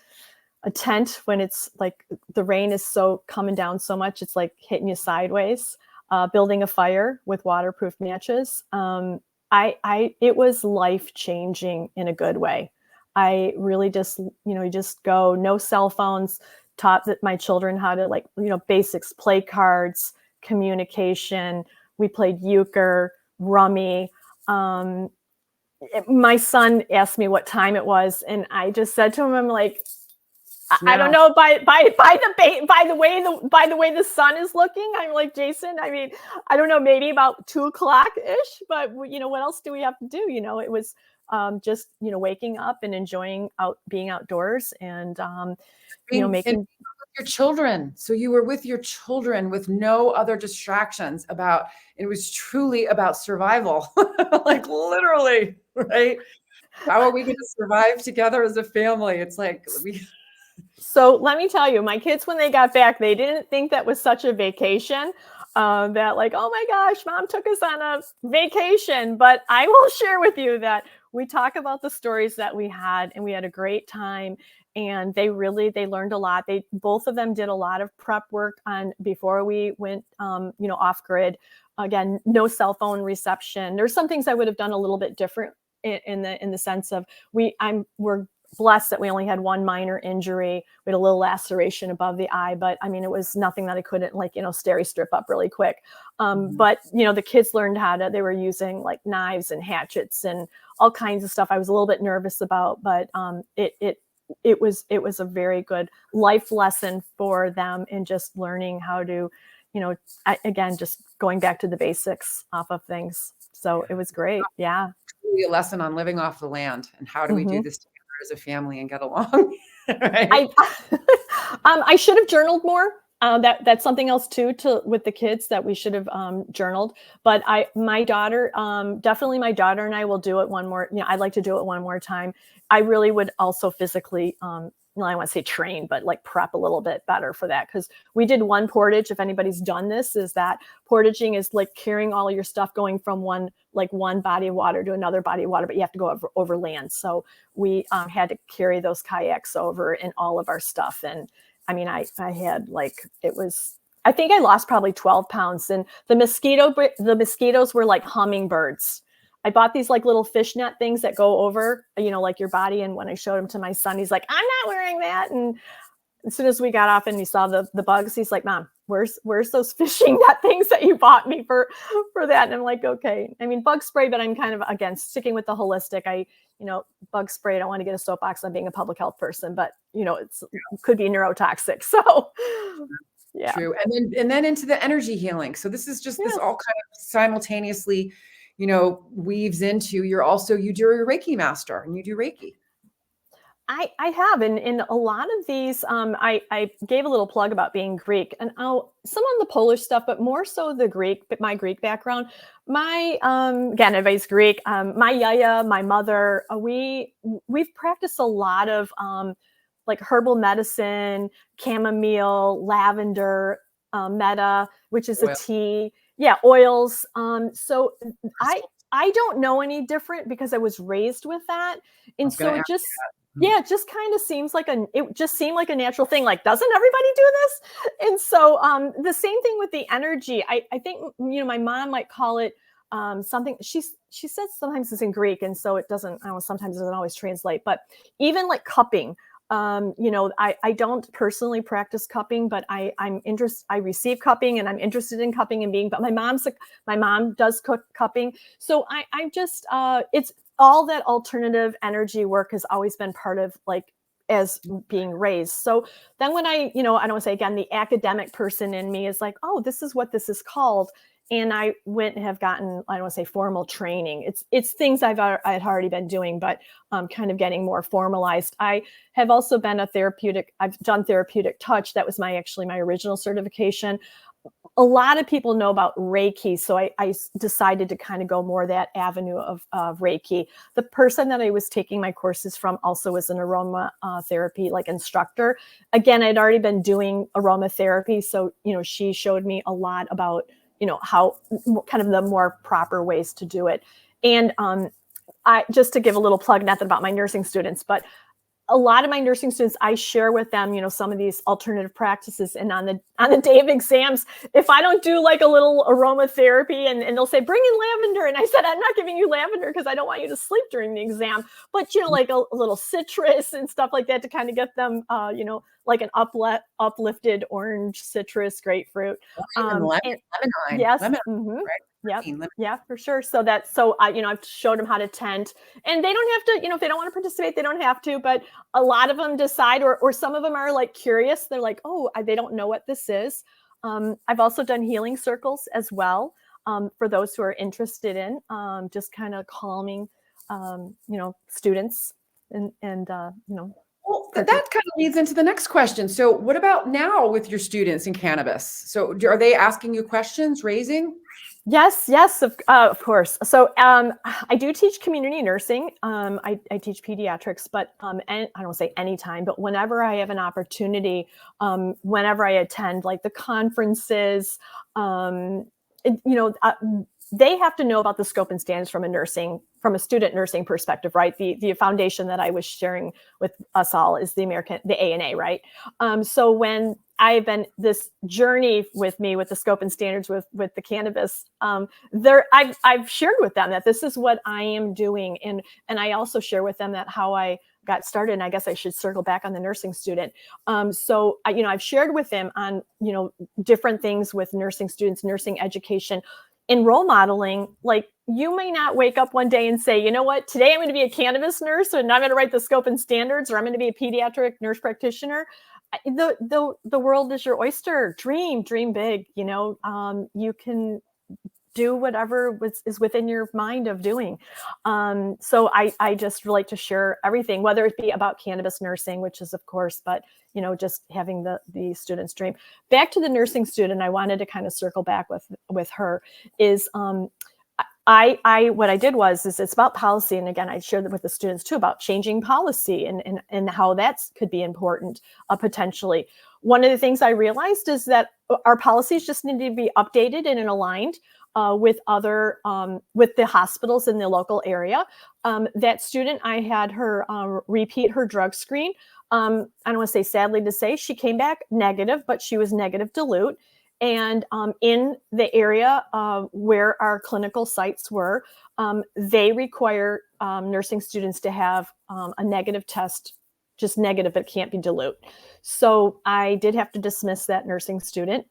tent when it's like the rain is so coming down so much, it's like hitting you sideways. Building a fire with waterproof matches. It was life-changing in a good way. I really just, you just go, no cell phones, taught my children how to, like, basics, play cards, communication. We played euchre, rummy. My son asked me what time it was, and I just said to him, I'm like, I don't know, by the way the sun is looking, I'm like, Jason, I mean, I don't know, maybe about 2:00 ish, but what else do we have to do? It was just waking up and enjoying being outdoors, and making and your children. So you were with your children with no other distractions. It was truly about survival, like literally, right? How are we going to survive together as a family? It's like So let me tell you, my kids, when they got back, they didn't think that was such a vacation. That, like, oh my gosh, mom took us on a vacation. But I will share with you that we talk about the stories that we had, and we had a great time. And they learned a lot. Both of them did a lot of prep work before we went, off grid. Again, no cell phone reception. There's some things I would have done a little bit different in the sense of we're blessed that we only had one minor injury. We had a little laceration above the eye, but I mean, it was nothing that I couldn't, like, steri strip up really quick. But the kids learned they were using like knives and hatchets and all kinds of stuff I was a little bit nervous about, but it was a very good life lesson for them in just learning how to, again, just going back to the basics off of things. So it was great. Yeah. A lesson on living off the land and how do we do this together as a family and get along. Right? I should have journaled more. That's something else too, with the kids, that we should have journaled. But my daughter, definitely my daughter and I will do it one more. I'd like to do it one more time. I really would also physically, I want to say train, but like prep a little bit better for that. Because we did one portage. If anybody's done this, is that portaging is like carrying all your stuff, going from one body of water to another body of water, but you have to go over land. So we had to carry those kayaks over and all of our stuff. And I mean, I had I think I lost probably 12 pounds, and the mosquitoes were like hummingbirds. I bought these like little fishnet things that go over, like your body. And when I showed them to my son, he's like, I'm not wearing that. And as soon as we got off and he saw the bugs, he's like, Mom, where's those fishing net things that you bought me for that? And I'm like, okay. I mean, bug spray, but I'm kind of, again, sticking with the holistic. Bug spray, I don't want to get a soapbox on being a public health person, but it could be neurotoxic. So yeah. True. And then into the energy healing. So this is just this all kind of simultaneously, weaves into you do your Reiki master and you do Reiki. I have, and in a lot of these, I gave a little plug about being Greek, and some on the Polish stuff, but more so the Greek, but my Greek background. My, again, everybody's Greek. My yaya, my mother, we've practiced a lot of like herbal medicine, chamomile, lavender, Meta, which is Oil. a tea. Yeah, oils. So I don't know any different because I was raised with that. And so it just, yeah, it just kind of seems like it just seemed like a natural thing. Like, doesn't everybody do this? And so the same thing with the energy. I think, my mom might call it something. She says sometimes it's in Greek. And so it doesn't, I don't know, sometimes it doesn't always translate, but even like cupping. I don't personally practice cupping, but I'm interested. I receive cupping, and I'm interested in cupping and being. But my mom does cupping, so I just it's all that alternative energy work has always been part of like as being raised. So then when I don't want to say again, the academic person in me is like, oh, this is what this is called. And I went and have gotten, I don't want to say formal training. It's things I had already been doing, but kind of getting more formalized. I have also been I've done therapeutic touch. That was my original certification. A lot of people know about Reiki. So I decided to kind of go more that avenue of Reiki. The person that I was taking my courses from also was an aroma therapy like instructor. Again, I'd already been doing aromatherapy. So, she showed me a lot about how kind of the more proper ways to do it. And I just to give a little plug, not that about my nursing students, but a lot of my nursing students, I share with them, some of these alternative practices. And on the day of exams, if I don't do like a little aromatherapy and they'll say, bring in lavender. And I said, I'm not giving you lavender because I don't want you to sleep during the exam. But, like a little citrus and stuff like that to kind of get them, like an uplifted orange, citrus, grapefruit. Lemon, yes. lemon, Mm-hmm. right? Yep. Lemon. Yeah, for sure. So I've showed them how to tend, and they don't have to, if they don't want to participate, they don't have to, but a lot of them decide, or some of them are like curious. They're like, oh, they don't know what this is. I've also done healing circles as well. For those who are interested in, just kind of calming, students and Well, that kind of leads into the next question. So what about now with your students in cannabis? So are they asking you questions, raising? Yes, of course. So I do teach community nursing. I teach pediatrics, but and I don't say anytime, but whenever I have an opportunity, whenever I attend like the conferences, they have to know about the scope and standards from a student nursing perspective, right? The foundation that I was sharing with us all is the ANA, right? So when I've been this journey with me with the scope and standards with the cannabis, I've shared with them that this is what I am doing, and I also share with them that how I got started. And I guess I should circle back on the nursing student. So I've shared with them on different things with nursing students, nursing education. In role modeling, like you may not wake up one day and say, you know what, today I'm going to be a cannabis nurse and I'm going to write the scope and standards, or I'm going to be a pediatric nurse practitioner. The world is your oyster. Dream big. You can do whatever is within your mind of doing. So I just like to share everything, whether it be about cannabis nursing, which is of course, but just having the students dream. Back to the nursing student, I wanted to kind of circle back with her is what I did was it's about policy. And again, I shared that with the students too about changing policy and how that could be important potentially. One of the things I realized is that our policies just need to be updated and aligned with the hospitals in the local area. That student, I had her repeat her drug screen. I don't want to say sadly to say, she came back negative, but she was negative dilute. And in the area where our clinical sites were, they require nursing students to have a negative test, just negative, but it can't be dilute. So I did have to dismiss that nursing student.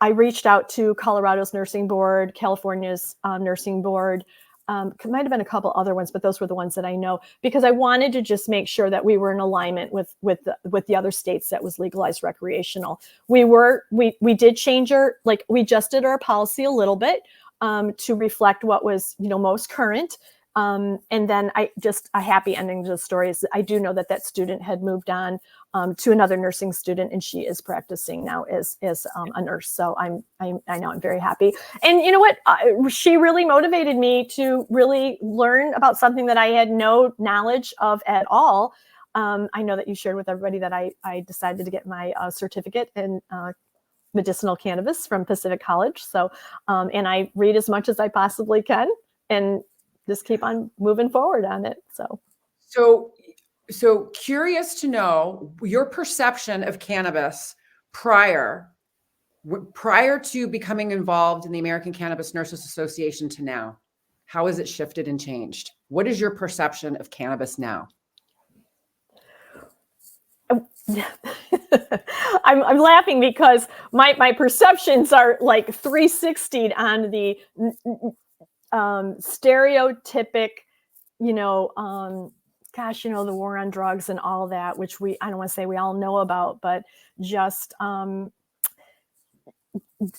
I reached out to Colorado's nursing board, California's nursing board. It might have been a couple other ones, but those were the ones that I know, because I wanted to just make sure that we were in alignment with the other states that was legalized recreational. We did change we adjusted our policy a little bit to reflect what was most current. And then a happy ending to the story is I do know that student had moved on to another nursing student, and she is practicing now as a nurse. So I know I'm very happy. And you know what? She really motivated me to really learn about something that I had no knowledge of at all. I know that you shared with everybody that I decided to get my certificate in medicinal cannabis from Pacific College. So, and I read as much as I possibly can and just keep on moving forward on it. So curious to know your perception of cannabis prior to becoming involved in the American Cannabis Nurses Association to now. How has it shifted and changed? What is your perception of cannabis now? I'm laughing because my perceptions are like 360 on the stereotypic, gosh, the war on drugs and all that, which I don't want to say we all know about, but just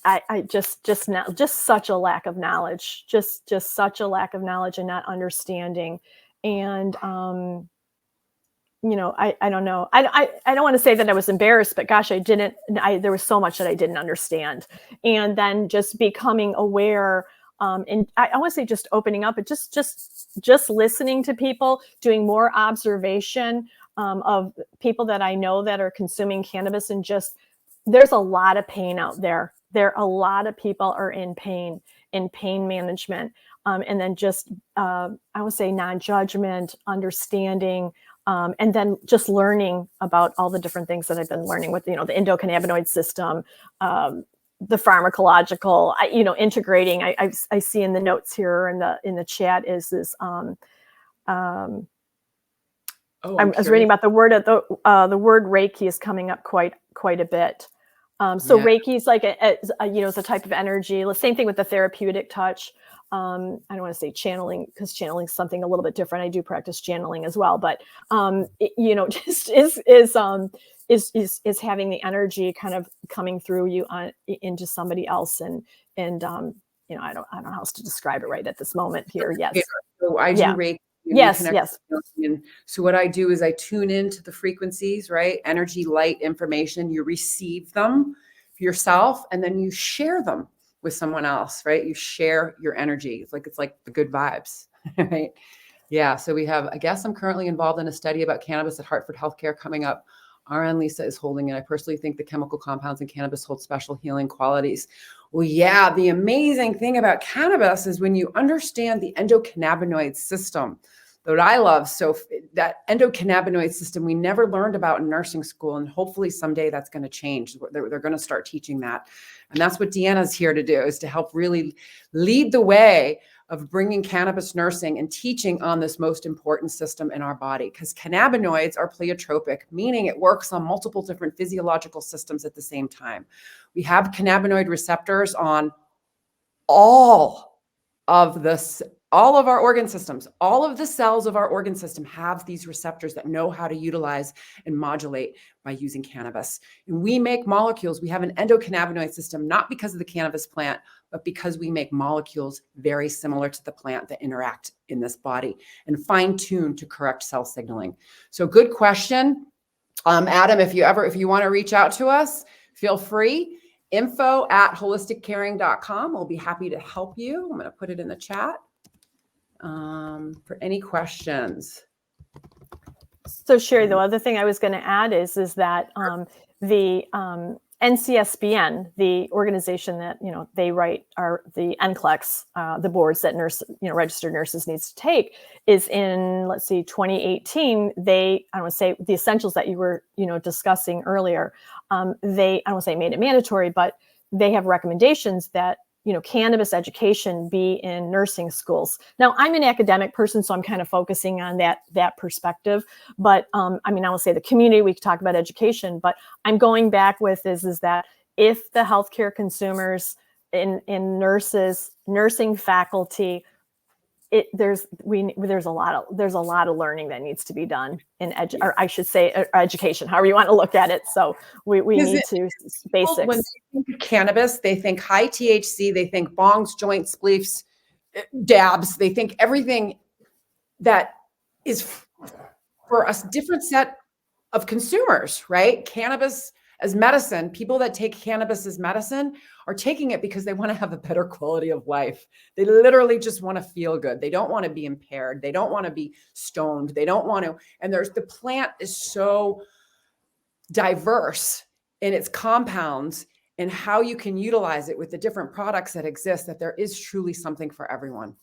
I just such a lack of knowledge, just such a lack of knowledge and not understanding. And I don't know. I don't want to say that I was embarrassed, but gosh, there was so much that I didn't understand. And then just becoming aware, and I want to say just opening up, and just listening to people, doing more observation of people that I know that are consuming cannabis, and there's a lot of pain out there. A lot of people are in pain management. And then I would say non-judgment, understanding, and then just learning about all the different things that I've been learning with, the endocannabinoid system, the pharmacological, integrating. I see in the notes here in the chat is this. I was reading about the word Reiki is coming up quite a bit. So yeah. Reiki is like it's a type of energy. The same thing with the therapeutic touch. I don't want to say channeling, because channeling is something a little bit different. I do practice channeling as well, but just is having the energy kind of coming through you into somebody else, and I don't know how else to describe it right at this moment here. Yes. So I do Reiki. Yes. And so what I do is I tune into the frequencies, right? Energy, light, information. You receive them yourself, and then you share them with someone else, right? You share your energy. It's like the good vibes, right? Yeah. So we have, I guess I'm currently involved in a study about cannabis at Hartford Healthcare coming up. RN Lisa is holding it. I personally think the chemical compounds in cannabis hold special healing qualities. Well, yeah, the amazing thing about cannabis is when you understand the endocannabinoid system, that I love. So that endocannabinoid system we never learned about in nursing school, and hopefully someday that's going to change. They're going to start teaching that. And that's what Deanna's here to do, is to help really lead the way of bringing cannabis nursing and teaching on this most important system in our body, because cannabinoids are pleiotropic, meaning it works on multiple different physiological systems at the same time. We have cannabinoid receptors on all of our organ systems. All of the cells of our organ system have these receptors that know how to utilize and modulate by using cannabis. And we make molecules. We have an endocannabinoid system, not because of the cannabis plant, but because we make molecules very similar to the plant that interact in this body and fine-tune to correct cell signaling. So good question. Adam, if you want to reach out to us, feel free. info@holisticcaring.com. We'll be happy to help you. I'm going to put it in the chat for any questions. So Sherry, the other thing I was going to add is that the NCSBN, the organization that they write are the NCLEX, the boards that registered nurses needs to take, is in 2018. I don't want to say the essentials that you were discussing earlier. I don't want to say made it mandatory, but they have recommendations that cannabis education be in nursing schools. Now, I'm an academic person, so I'm kind of focusing on that perspective. But I will say the community, we could talk about education, but I'm going back with is that if the healthcare consumers in nursing faculty, there's a lot of learning that needs to be done in education, however you want to look at it. So we need to basics. When they think of cannabis, they think high THC, they think bongs, joints, spleefs, dabs. They think everything that is for a different set of consumers, right? Cannabis as medicine, people that take cannabis as medicine are taking it because they want to have a better quality of life. They literally just want to feel good. They don't want to be impaired. They don't want to be stoned. They don't want to, and the plant is so diverse in its compounds and how you can utilize it with the different products that exist, that there is truly something for everyone.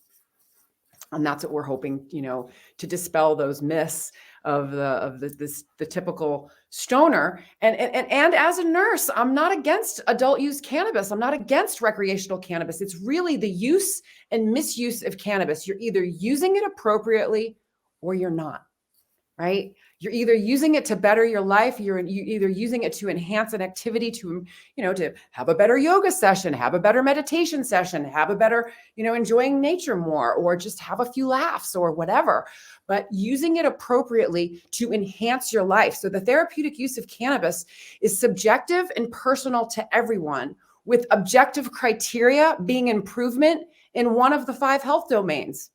And that's what we're hoping, to dispel those myths of the typical stoner. And as a nurse, I'm not against adult use cannabis. I'm not against recreational cannabis. It's really the use and misuse of cannabis. You're either using it appropriately or you're not. Right? You're either using it to better your life. You're either using it to enhance an activity, to have a better yoga session, have a better meditation session, have a better, enjoying nature more, or just have a few laughs or whatever. But using it appropriately to enhance your life. So the therapeutic use of cannabis is subjective and personal to everyone, with objective criteria being improvement in one of the 5 health domains: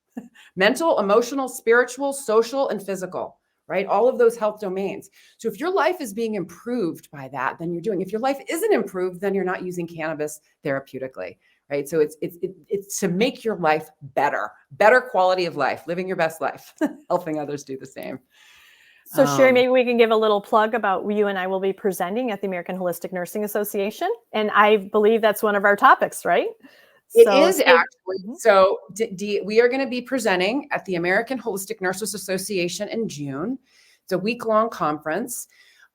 mental, emotional, spiritual, social, and physical. Right? All of those health domains. So if your life is being improved by that, then you're doing. If your life isn't improved, then you're not using cannabis therapeutically. Right? So it's to make your life better quality of life, living your best life, helping others do the same. So Sherry, maybe we can give a little plug about you and I will be presenting at the American Holistic Nursing Association. And I believe that's one of our topics, right? It is actually. So we are going to be presenting at the American Holistic Nurses Association in June. It's a week-long conference.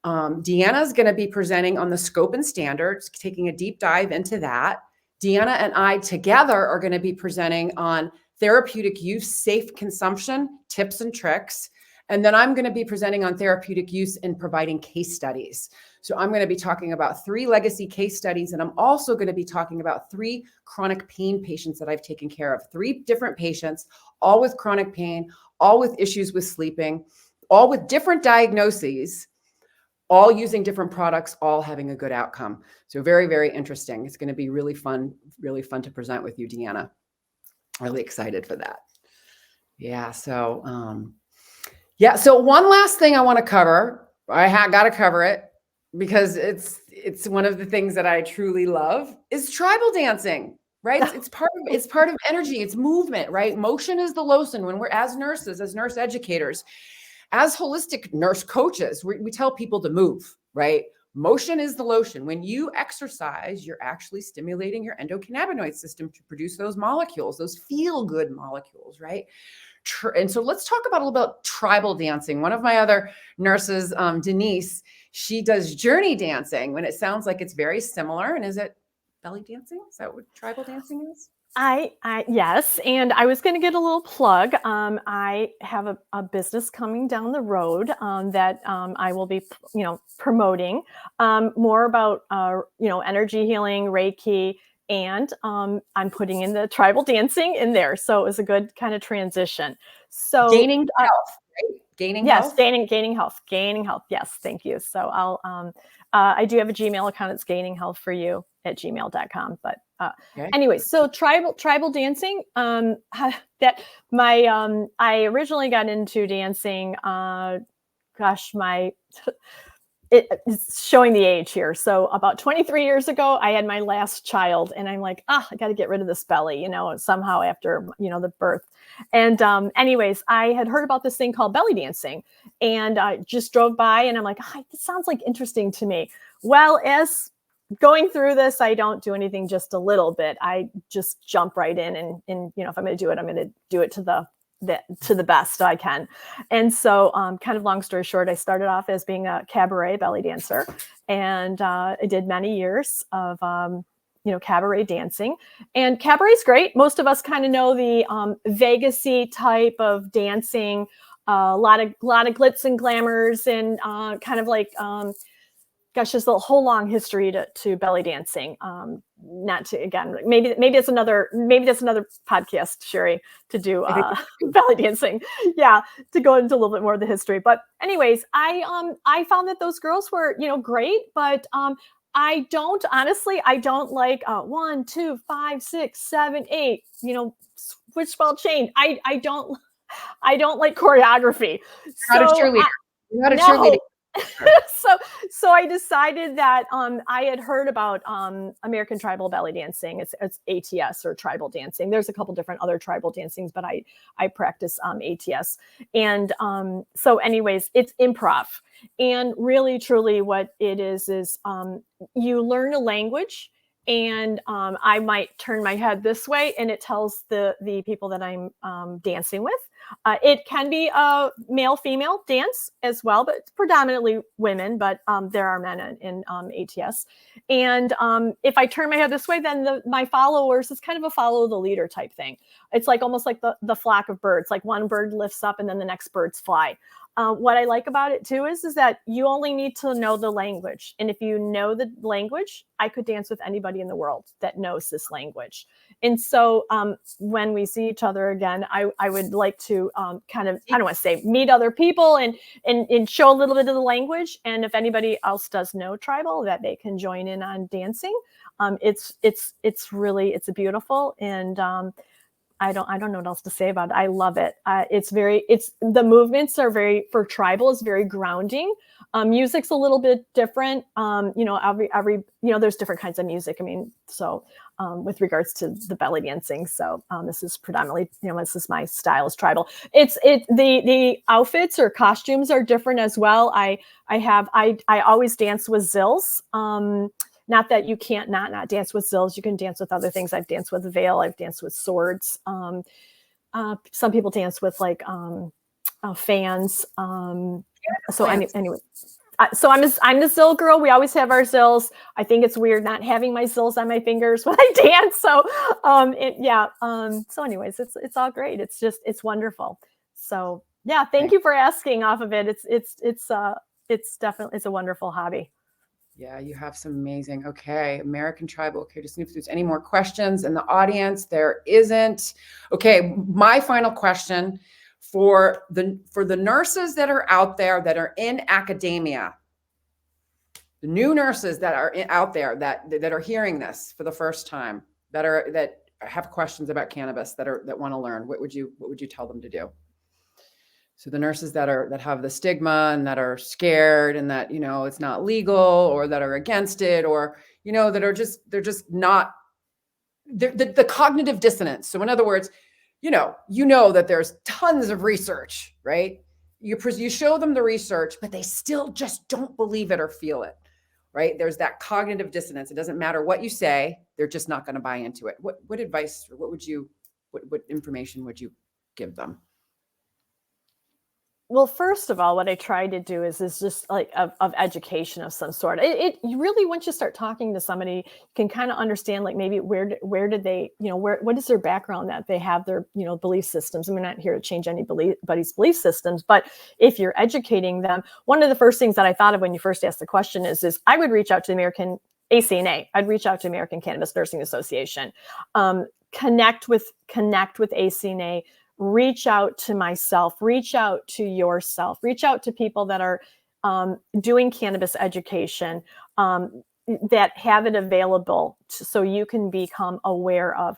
Deanna is going to be presenting on the scope and standards, taking a deep dive into that. Deanna and I together are going to be presenting on therapeutic use, safe consumption, tips and tricks. And then I'm going to be presenting on therapeutic use and providing case studies. So I'm going to be talking about 3 legacy case studies, and I'm also going to be talking about 3 chronic pain patients that I've taken care of. 3 different patients, all with chronic pain, all with issues with sleeping, all with different diagnoses, all using different products, all having a good outcome. So very, very interesting. It's going to be really fun to present with you, Deanna. Really excited for that. Yeah. So, so one last thing I want to cover. I got to cover it because it's one of the things that I truly love is tribal dancing, right? It's part of energy. It's movement, right? Motion is the lotion. When we're, as nurses, as nurse educators, as holistic nurse coaches, we tell people to move, right? Motion is the lotion. When you exercise, you're actually stimulating your endocannabinoid system to produce those molecules, those feel-good molecules, right? And so let's talk about a little about tribal dancing. One of my other nurses, Denise, she does journey dancing, when it sounds like it's very similar. And is it belly dancing? Is that what tribal dancing is? Yes. And I was going to get a little plug. I have a business coming down the road that I will be, promoting more about, energy healing, Reiki, and I'm putting in the tribal dancing in there. So it was a good kind of transition. So gaining health, right? Gaining health? Gaining health. Yes. Thank you. So I do have a Gmail account. It's gaininghealthforyou@gmail.com. But anyway, so tribal dancing, that I originally got into dancing, it's showing the age here. So about 23 years ago, I had my last child, and I'm like, I got to get rid of this belly, somehow after, the birth. And anyways, I had heard about this thing called belly dancing, and I just drove by, and I'm like, this sounds like interesting to me. Well, as going through this, I don't do anything just a little bit. I just jump right in, and if I'm going to do it, I'm going to do it to the best I can. And so kind of long story short, I started off as being a cabaret belly dancer, and I did many years of cabaret dancing. And cabaret's great. Most of us kind of know the Vegas-y type of dancing, a lot of glitz and glamours, and kind of like there's a whole long history to belly dancing. Not to, again, maybe that's another podcast, Sherry, to do belly dancing. Yeah, to go into a little bit more of the history. But anyways, I found that those girls were great, but I don't like 1, 2, 5, 6, 7, 8. Switch ball chain. I don't like choreography. You're not a cheerleader. So I decided that I had heard about American tribal belly dancing. It's ATS, or tribal dancing. There's a couple different other tribal dancings, but I practice ATS. And so anyways, it's improv. And really, truly what it is you learn a language, and I might turn my head this way and it tells the people that I'm dancing with. It can be a male-female dance as well, but it's predominantly women, but there are men in ATS. And if I turn my head this way, then my followers, it's kind of a follow the leader type thing. It's like almost like the flock of birds, like one bird lifts up and then the next birds fly. What I like about it too is that you only need to know the language. And if you know the language, I could dance with anybody in the world that knows this language. And so when we see each other again, I would like to kind of, I don't want to say meet other people and show a little bit of the language. And if anybody else does know tribal, that they can join in on dancing. It's a beautiful, and I don't know what else to say about it. I love it. The movements are for tribal is very grounding. Music's a little bit different. Every there's different kinds of music. I mean, so with regards to the belly dancing. So this is predominantly, this is my style is tribal. The outfits or costumes are different as well. I always dance with zills. Not that you can't not dance with zills. You can dance with other things. I've danced with a veil. I've danced with swords. Some people dance with like fans. So anyway, so I'm the zill girl. We always have our zills. I think it's weird not having my zills on my fingers when I dance. So so anyways, it's all great. It's wonderful. So yeah, thank you for asking off of it. It's definitely a wonderful hobby. Yeah, you have some amazing. Okay, American tribal. Okay, just see if there's any more questions in the audience. There isn't. Okay, my final question for the nurses that are out there that are in academia, the new nurses that are out there that are hearing this for the first time, that have questions about cannabis, that want to learn. What would you tell them to do? So the nurses that have the stigma and that are scared and that, it's not legal, or that are against it, or, that are they're just not, the cognitive dissonance. So in other words, that there's tons of research, right? You show them the research, but they still just don't believe it or feel it, right? There's that cognitive dissonance. It doesn't matter what you say, they're just not going to buy into it. What advice, or what information would you give them? Well, first of all, what I try to do is just like of education of some sort. It really, once you start talking to somebody, you can kind of understand like maybe where did they, what is their background, that they have their, belief systems. I'm not here to change anybody's belief systems, but if you're educating them, one of the first things that I thought of when you first asked the question is I would reach out to the American ACNA. I'd reach out to American Cannabis Nursing Association, connect with ACNA. Reach out to myself, reach out to yourself, reach out to people that are doing cannabis education, that have it available so you can become aware of.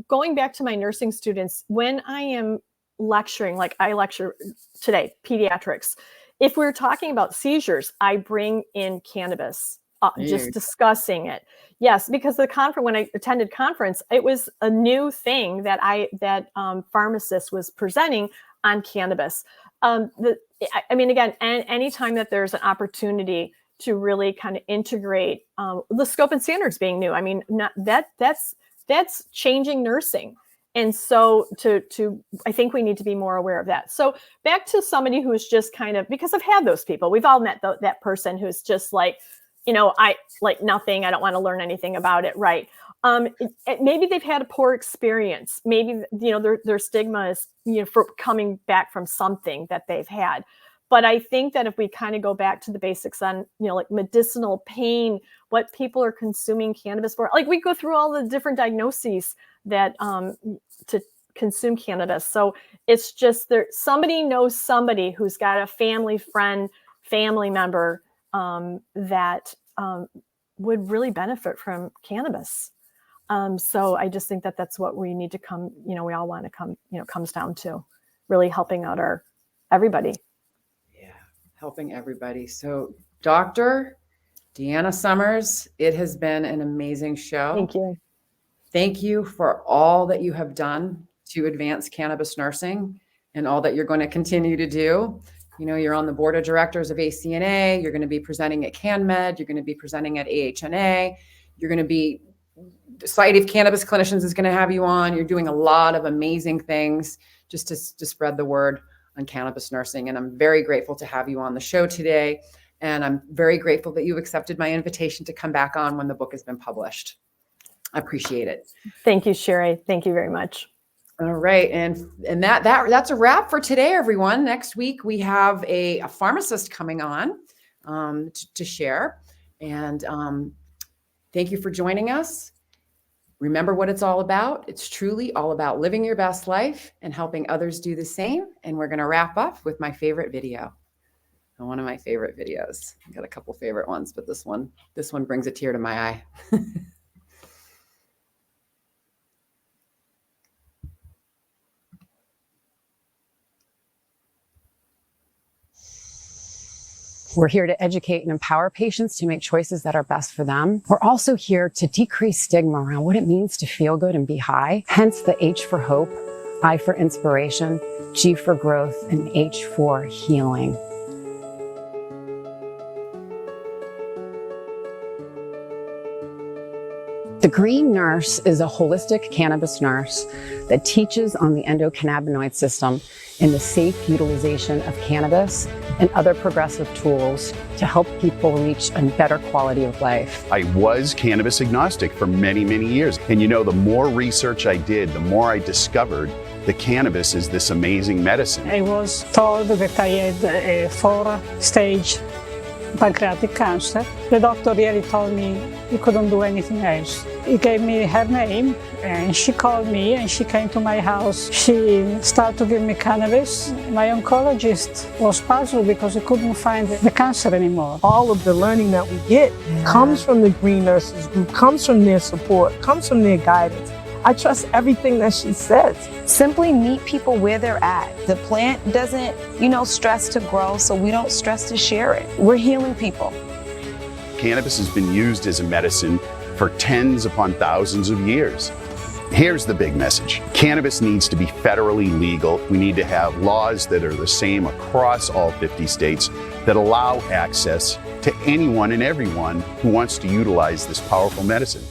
Going back to my nursing students, when I am lecturing, like I lecture today, pediatrics, if we're talking about seizures, I bring in cannabis. Just discussing it. Yes, because when I attended conference, it was a new thing that pharmacist was presenting on cannabis. Again, anytime that there's an opportunity to really kind of integrate the scope and standards being new, that's changing nursing. And so I think we need to be more aware of that. So back to somebody who's just kind of, because I've had those people, we've all met that person who's just like, I like nothing. I don't want to learn anything about it. Right. Maybe they've had a poor experience. Maybe, their stigma is, for coming back from something that they've had. But I think that if we kind of go back to the basics on, like medicinal pain, what people are consuming cannabis for, like we go through all the different diagnoses that to consume cannabis. So it's just somebody knows somebody who's got a family member that would really benefit from cannabis. So I just think that that's what we need to come, we all want to come, comes down to really helping out everybody. Yeah. helping everybody. So, Dr. Deanna Sommers, it has been an amazing show. Thank you. Thank you for all that you have done to advance cannabis nursing and all that you're going to continue to do. You know, you're on the board of directors of ACNA. You're going to be presenting at CanMed. You're going to be presenting at AHNA. You're going to be, the Society of Cannabis Clinicians is going to have you on. You're doing a lot of amazing things just to spread the word on cannabis nursing. And I'm very grateful to have you on the show today. And I'm very grateful that you accepted my invitation to come back on when the book has been published. I appreciate it. Thank you, Sherry. Thank you very much. All right. And that's a wrap for today, everyone. Next week, we have a pharmacist coming on to share. And thank you for joining us. Remember what it's all about. It's truly all about living your best life and helping others do the same. And we're going to wrap up with my favorite video. One of my favorite videos. I've got a couple favorite ones, but this one brings a tear to my eye. We're here to educate and empower patients to make choices that are best for them. We're also here to decrease stigma around what it means to feel good and be high. Hence the H for hope, I for inspiration, G for growth, and H for healing. The Green Nurse is a holistic cannabis nurse that teaches on the endocannabinoid system and the safe utilization of cannabis and other progressive tools to help people reach a better quality of life. I was cannabis agnostic for many, many years. And you know, the more research I did, the more I discovered that cannabis is this amazing medicine. I was told that I had a 4-stage pancreatic cancer. The doctor really told me he couldn't do anything else. He gave me her name and she called me and she came to my house. She started to give me cannabis. My oncologist was puzzled because he couldn't find the cancer anymore. All of the learning that we get comes from the Green Nurses Group, comes from their support, comes from their guidance. I trust everything that she says. Simply meet people where they're at. The plant doesn't, stress to grow, so we don't stress to share it. We're healing people. Cannabis has been used as a medicine for tens upon thousands of years. Here's the big message. Cannabis needs to be federally legal. We need to have laws that are the same across all 50 states that allow access to anyone and everyone who wants to utilize this powerful medicine.